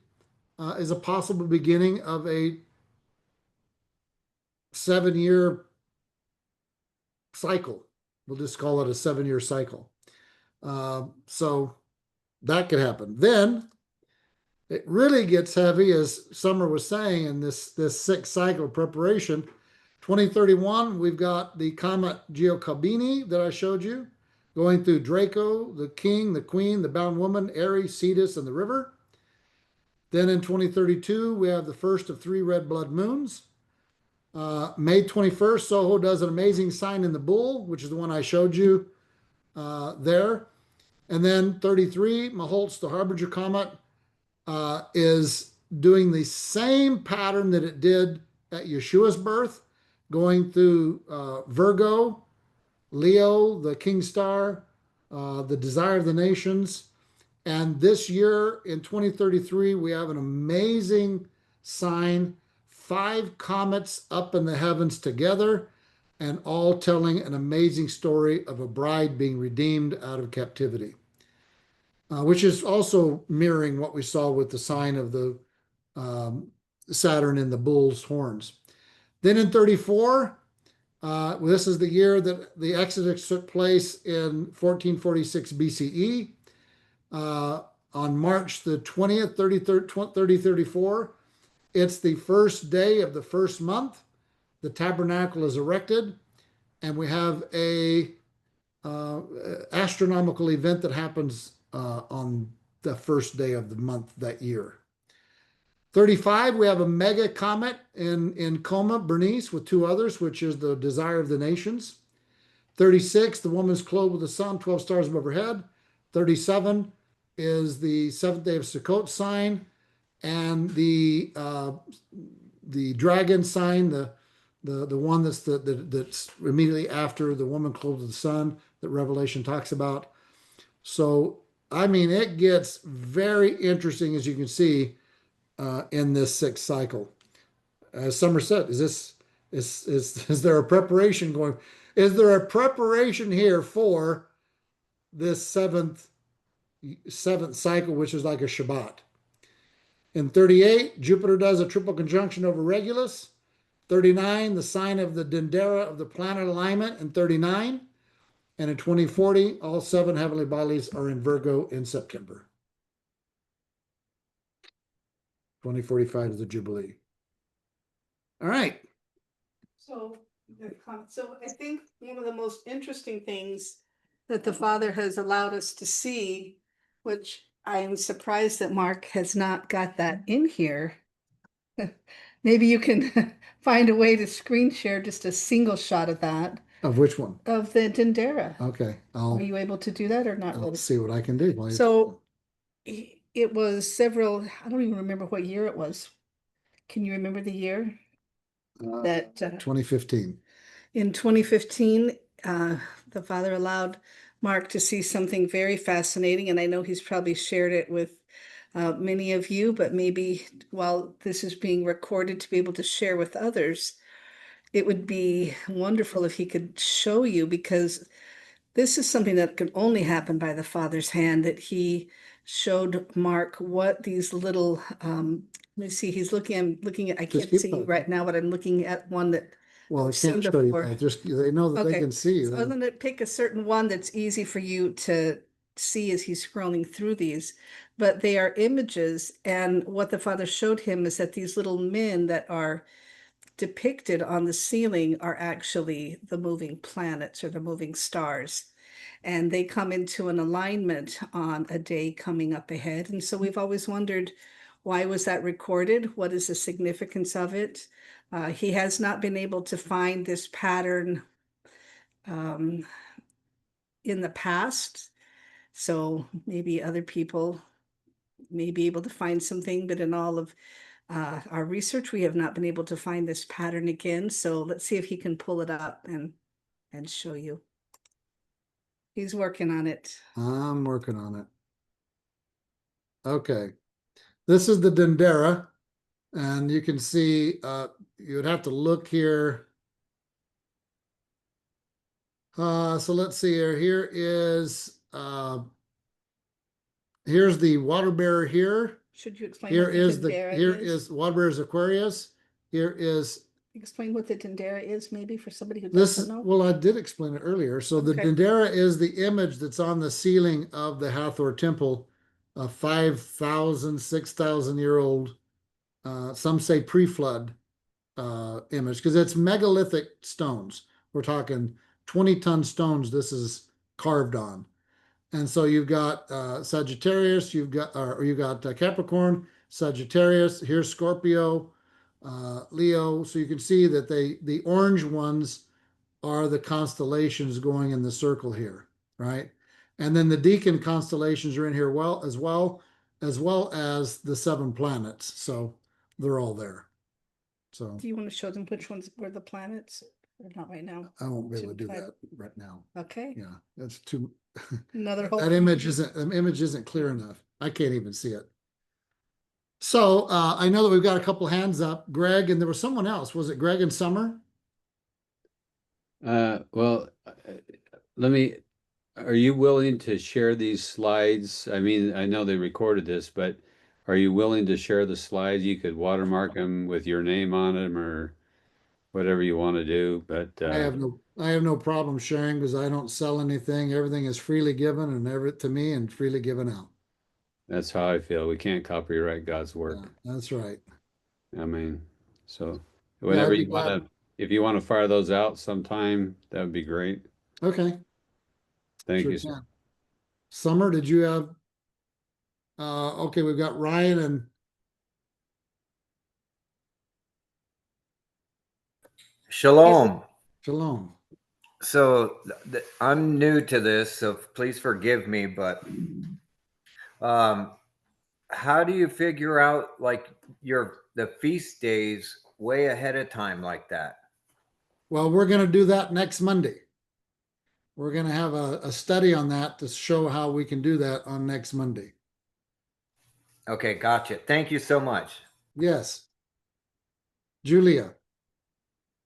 is a possible beginning of a 7-year cycle. We'll just call it a 7-year cycle. So that could happen. Then it really gets heavy, as Summer was saying, in this 6th cycle of preparation. 2031, we've got the comet Giacobini that I showed you, going through Draco, the king, the queen, the bound woman, Aries, Cetus, and the river. Then in 2032, we have the first of 3 red blood moons. May 21st, Soho does an amazing sign in the bull, which is the one I showed you there. And then 33, Maholtz, the Harbinger Comet, is doing the same pattern that it did at Yeshua's birth, going through Virgo, Leo, the King Star, the Desire of the Nations. And this year in 2033, we have an amazing sign, 5 comets up in the heavens together, and all telling an amazing story of a bride being redeemed out of captivity, which is also mirroring what we saw with the sign of the Saturn in the bull's horns. Then in 34, this is the year that the Exodus took place in 1446 BCE. On March the 20th, 3034, it's the first day of the first month. The tabernacle is erected, and we have a astronomical event that happens on the first day of the month that year. 35, we have a mega comet in Coma, Bernice, with 2 others, which is the Desire of the Nations. 36, the woman's clothed with the sun, 12 stars above her head. 37 is the 7th day of Sukkot sign, and the dragon sign, the one that's immediately after the woman clothed with the sun that Revelation talks about. So, I mean, it gets very interesting, as you can see, in this 6th cycle. As Summer said, is there a preparation going? Is there a preparation here for this seventh cycle, which is like a Shabbat? In 38, Jupiter does a triple conjunction over Regulus. 39, the sign of the Dendera of the planet alignment in 39. And in 2040, all 7 heavenly bodies are in Virgo in September. 2045 is the Jubilee. All right. So I think one of the most interesting things that the Father has allowed us to see, which I am surprised that Mark has not got that in here. Maybe you can find a way to screen share just a single shot of that. Of which one? Of the Dendera. Okay. Are you able to do that or not? I'll see what I can do. So it was several, I don't even remember what year it was. Can you remember the year? That 2015. In 2015, the Father allowed Mark to see something very fascinating, and I know he's probably shared it with many of you, but maybe while this is being recorded to be able to share with others, it would be wonderful if he could show you, because this is something that can only happen by the Father's hand, that he showed Mark what these little, let me see, I'm looking at, I can't see right now, but I'm looking at one that. Well, I I've seen can't show you, before. but just they know that they Okay. can see. So I'm going to pick a certain one that's easy for you to see as he's scrolling through these, but they are images. And what the Father showed him is that these little men that are depicted on the ceiling are actually the moving planets or the moving stars. And they come into an alignment on a day coming up ahead. And so we've always wondered, why was that recorded? What is the significance of it? He has not been able to find this pattern in the past. So maybe other people may be able to find something, but in all of our research, we have not been able to find this pattern again. So let's see if he can pull it up and show you. He's working on it. I'm working on it. Okay. This is the dendera, and you can see you would have to look here. So let's see here. Here is here's the water bearer here. Should you explain Here what the is dendera here is? is water bearer's Aquarius. Here is Explain what the dendera is, maybe for somebody who this. doesn't know. Well, I did explain it earlier. So the Okay. dendera is the image that's on the ceiling of the Hathor temple, a 5,000, 6,000-year-old, some say pre-flood image, because it's megalithic stones. We're talking 20-ton stones this is carved on. And so you've got Sagittarius, you've got Capricorn, Sagittarius, here's Scorpio, Leo. So you can see that the orange ones are the constellations going in the circle here, right? And then the deacon constellations are in here as well as the 7 planets. So they're all there. So Do you want to show them which ones were the planets or not right now? I won't be able to Too do high. that right now. Okay. Yeah, that's too. Another whole. That image isn't clear enough. I can't even see it. So I know that we've got a couple hands up. Greg, and there was someone else. Was it Greg and Summer? Well, are you willing to share these slides? I mean, I know they recorded this, but are you willing to share the slides? You could watermark them with your name on them or whatever you want to do, but I have no problem sharing because I don't sell anything. Everything is freely given and to me and freely given out. that's how I feel. We can't copyright God's work. Yeah, that's right. I mean, so Yeah, whenever I'd be you want glad. to, if you want to fire those out sometime, that would be great. Okay. Thank Sure you, sir. can. Summer, did you have? Okay, we've got Ryan and Shalom. Shalom. So I'm new to this, so please forgive me, but how do you figure out like the feast days way ahead of time like that? Well, we're going to do that next Monday. We're going to have a study on that to show how we can do that on next Monday. Okay, gotcha. Thank you so much. Yes. Julia.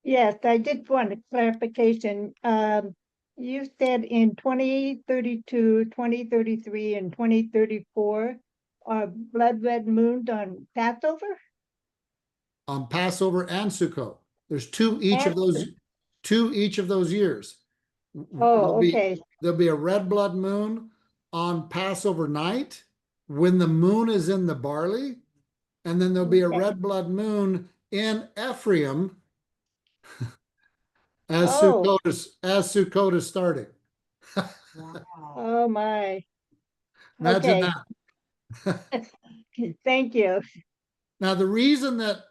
Yes, I did want a clarification. You said in 2032, 2033, and 2034 are blood red moons on Passover? On Passover and Sukkot. There's two each And of those years. Oh, okay. There'll be a red blood moon on Passover night when the moon is in the barley, and then there'll be a Okay. red blood moon in Ephraim as Oh. Sukkot is starting. Oh my. Imagine Okay. that. Thank you. Now, the reason that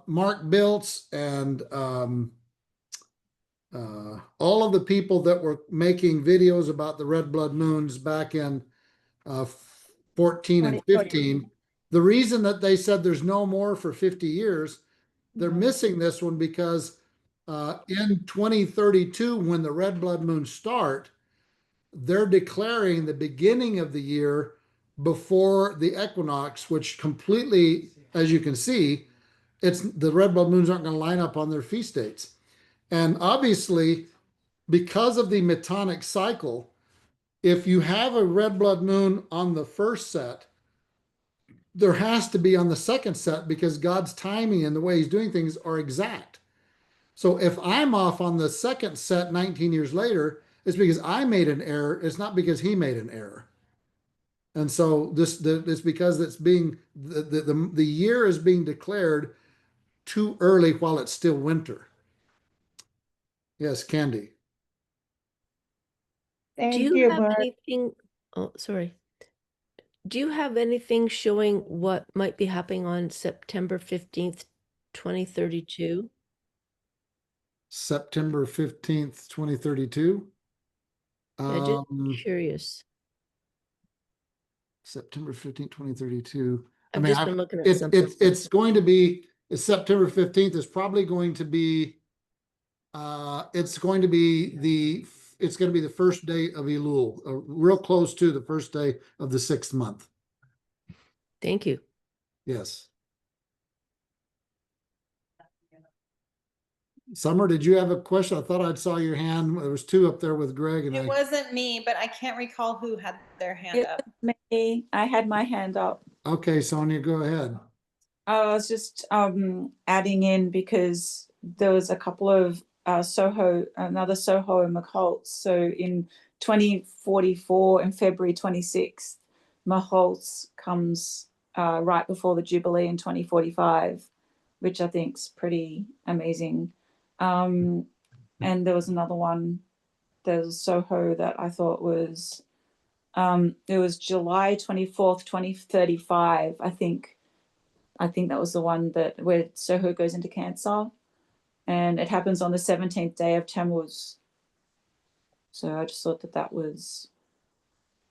Mark Biltz and all of the people that were making videos about the red blood moons back in 14 and 15, the reason that they said there's no more for 50 years, they're missing this one because in 2032, when the red blood moons start, they're declaring the beginning of the year before the equinox, which completely, as you can see, it's the red blood moons aren't going to line up on their feast dates. And obviously, because of the metonic cycle, if you have a red blood moon on the first set, there has to be on the second set because God's timing and the way he's doing things are exact. So if I'm off on the second set 19 years later, it's because I made an error. It's not because he made an error. And so it's because it's being the year is being declared too early while it's still winter. Yes, Candy. Thank Do you you, have Mark. anything? Oh, sorry. Do you have anything showing what might be happening on September 15th 2032. September 15th, 2032. I'm just Um, curious. September 15th, 2032. I've just been looking at something. It's going to be, it's September 15th is probably going to be, it's going to be the first day of Elul, real close to the first day of the 6th month. Thank you. Yes. Summer, did you have a question? I thought I saw your hand. There was two up there with Greg and It I. wasn't me, but I can't recall who had their hand It up. was me. I had my hand up. Okay, Sonia, go ahead. I was just adding in because there was a couple of another Soho and Maholtz. So in 2044 and February 26th, Maholtz comes right before the Jubilee in 2045, which I think is pretty amazing. And there was another one, there's Soho that I thought was, it was July 24th, 2035, I think that was the one that where Soho goes into Cancer, and it happens on the 17th day of Tammuz. So I just thought that was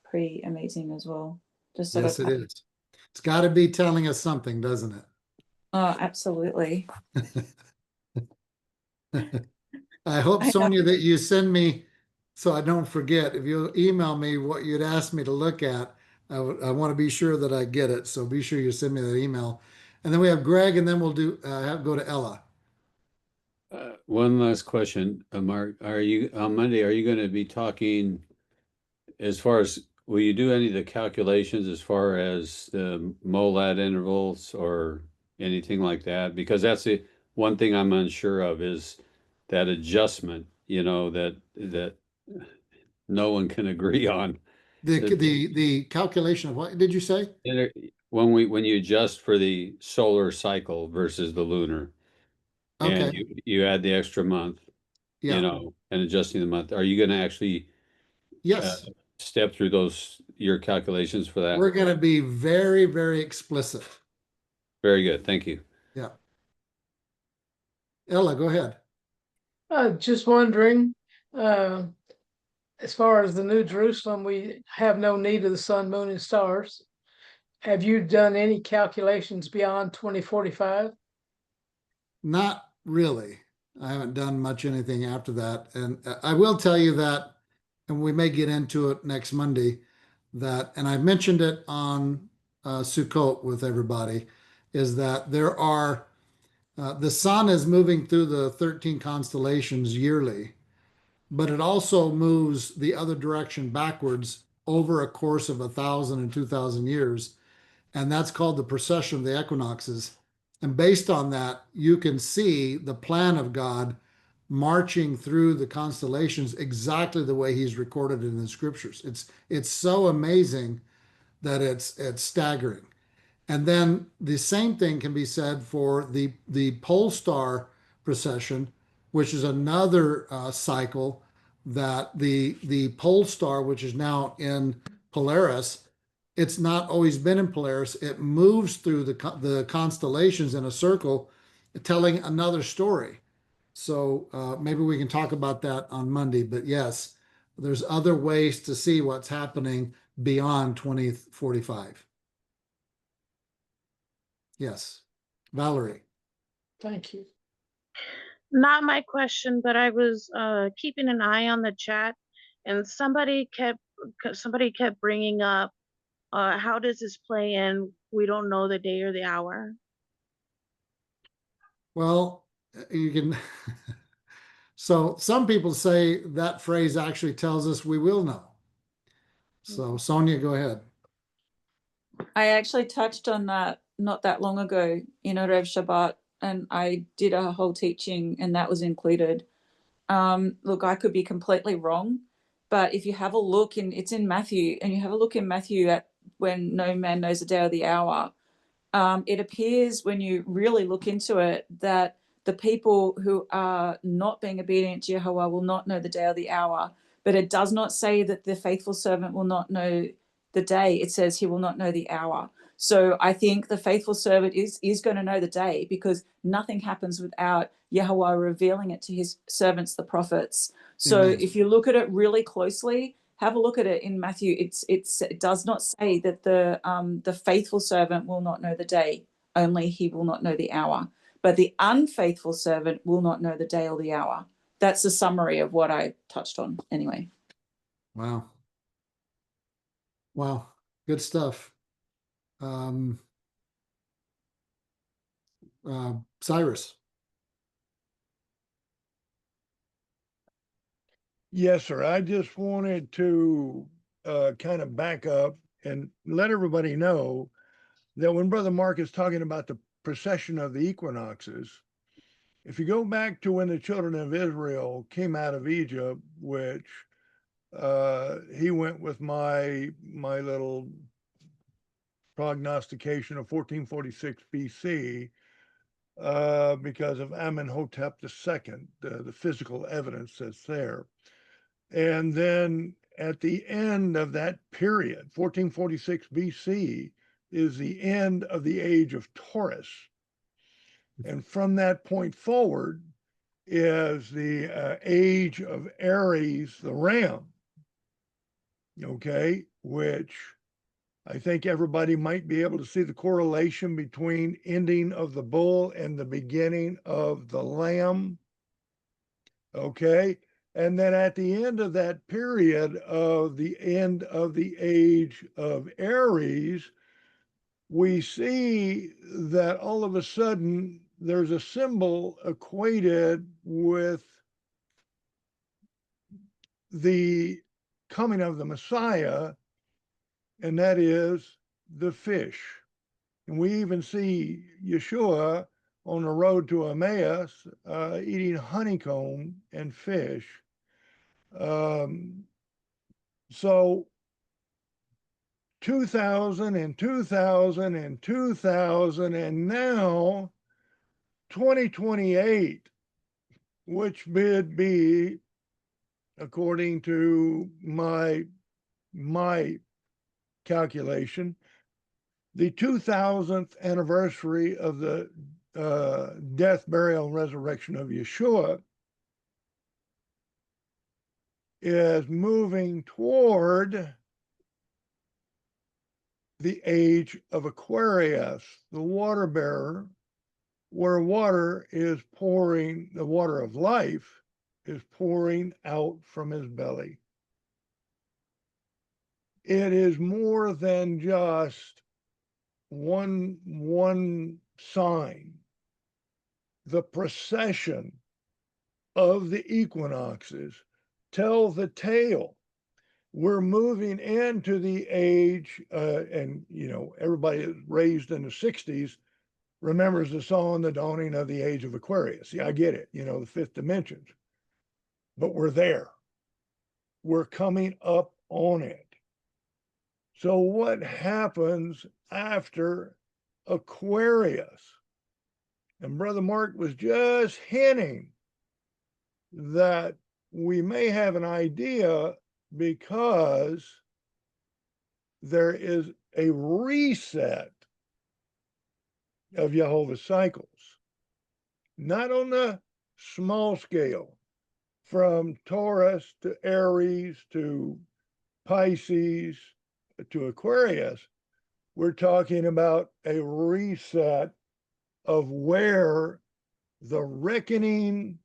pretty amazing as well. Just sort Yes, of, it is. It's got to be telling us something, doesn't it? oh, absolutely. I hope, I know. Sonia, that you send me, so I don't forget, if you'll email me what you'd asked me to look at, I want to be sure that I get it. So be sure you send me that email. And then we have Greg, and then we'll go to Ella. One last question, Mark. Are you on Monday? Are you going to be talking as far as, will you do any of the calculations as far as the MOLAD intervals or anything like that? Because that's the one thing I'm unsure of is that adjustment, that no one can agree on. The calculation of what did you say? When you adjust for the solar cycle versus the lunar, and Okay. you add the extra month, Yeah. and adjusting the month, are you going to actually Yes. step through your calculations for that? We're going to be very, very explicit. Very good. Thank you. Yeah. Ella, go ahead. Just wondering, as far as the New Jerusalem, we have no need of the sun, moon, and stars. Have you done any calculations beyond 2045? Not really. I haven't done much anything after that. And I will tell you that, and we may get into it next Monday, and I've mentioned it on Sukkot with everybody, is that there are, the sun is moving through the 13 constellations yearly, but it also moves the other direction backwards over a course of 1,000 and 2,000 years. And that's called the precession of the equinoxes. And based on that, you can see the plan of God marching through the constellations exactly the way he's recorded it in the scriptures. It's so amazing that it's staggering. And then the same thing can be said for the pole star precession, which is another cycle that the pole star, which is now in Polaris, it's not always been in Polaris. It moves through the constellations in a circle, telling another story. So maybe we can talk about that on Monday. But yes, there's other ways to see what's happening beyond 2045. Yes. Valerie. Thank you. Not my question, but I was keeping an eye on the chat, and somebody kept bringing up, how does this play in? We don't know the day or the hour. Well, you can. So some people say that phrase actually tells us we will know. So Sonia, go ahead. I actually touched on that not that long ago in Erev Shabbat, and I did a whole teaching, and that was included. Look, I could be completely wrong, but if you have a look it's in Matthew, and you have a look in Matthew at when no man knows the day or the hour, it appears when you really look into it that the people who are not being obedient to Jehovah will not know the day or the hour. But it does not say that the faithful servant will not know the day. It says he will not know the hour. So I think the faithful servant is going to know the day, because nothing happens without Yahweh revealing it to his servants, the prophets. So Amen. if you look at it really closely, have a look at it in Matthew. It does not say that the faithful servant will not know the day, only he will not know the hour. But the unfaithful servant will not know the day or the hour. That's a summary of what I touched on anyway. Wow. Wow. Good stuff. Cyrus. Yes, sir. I just wanted to kind of back up and let everybody know that when Brother Mark is talking about the precession of the equinoxes, if you go back to when the children of Israel came out of Egypt, which he went with my little prognostication of 1446 BC, because of Amenhotep II, the physical evidence that's there. And then at the end of that period, 1446 BC, is the end of the age of Taurus. And from that point forward is the age of Aries, the ram, okay, which I think everybody might be able to see the correlation between ending of the bull and the beginning of the lamb. Okay. And then at the end of that period of the end of the age of Aries, we see that all of a sudden there's a symbol equated with the coming of the Messiah, and that is the fish. And we even see Yeshua on the road to Emmaus eating honeycomb and fish. So 2000 and 2000 and 2000 and now 2028, which would be, according to my calculation, the 2000th anniversary of the death, burial, and resurrection of Yeshua, is moving toward the age of Aquarius, the water bearer, where water is pouring, the water of life is pouring out from his belly. It is more than just one sign. The precession of the equinoxes tell the tale. We're moving into the age, and everybody raised in the 60s remembers the song, The Dawning of the Age of Aquarius. Yeah, I get it, the fifth dimensions. But we're there. We're coming up on it. So what happens after Aquarius? And Brother Mark was just hinting that we may have an idea, because there is a reset of Jehovah's cycles, not on the small scale, from Taurus to Aries to Pisces to Aquarius. We're talking about a reset of where the reckoning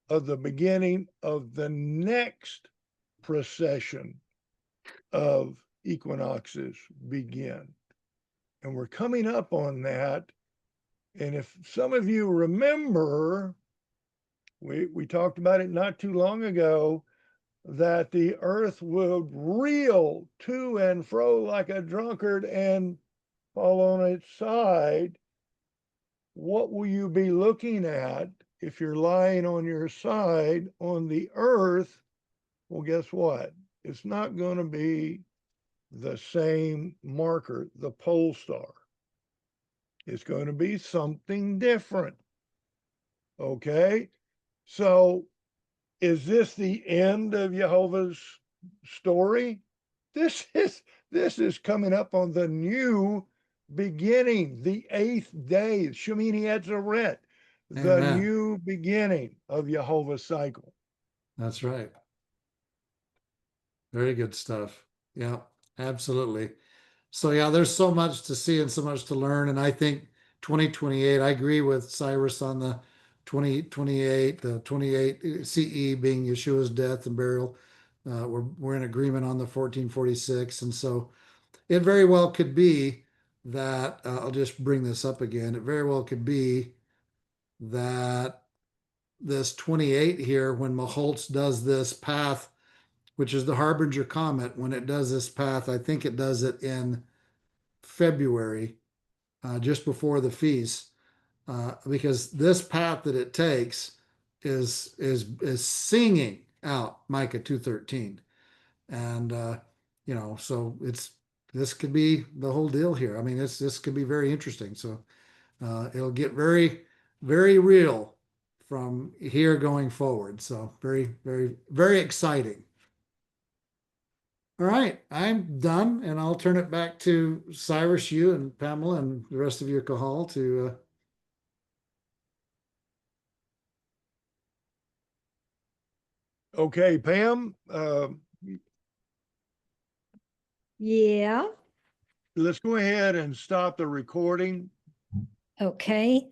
of the beginning of the next precession of equinoxes begin. And we're coming up on that. And if some of you remember, we talked about it not too long ago, that the earth will reel to and fro like a drunkard and fall on its side. What will you be looking at if you're lying on your side on the earth? Well, guess what? It's not going to be the same marker, the pole star. It's going to be something different. Okay? So is this the end of Jehovah's story? This is coming up on the new beginning, the 8th day, Shemini Atzeret, the Amen. new beginning of Jehovah's cycle. That's right. Very good stuff. Yeah, absolutely. So yeah, there's so much to see and so much to learn. And I think 2028, I agree with Cyrus on the 2028, the 28 CE being Yeshua's death and burial. We're in agreement on the 1446. And so it very well could be that, I'll just bring this up again. It very well could be that this 28 here, when Maholtz does this path, which is the Harbinger Comet, when it does this path, I think it does it in February, just before the feast, because this path that it takes is singing out Micah 2:13, and so this could be the whole deal here. I mean, this could be very interesting. So it'll get very, very real from here going forward. So very, very, very exciting. All right, I'm done, and I'll turn it back to Cyrus, you and Pamela, and the rest of your Kahal to. Okay, Pam, Yeah, let's go ahead and stop the recording. okay.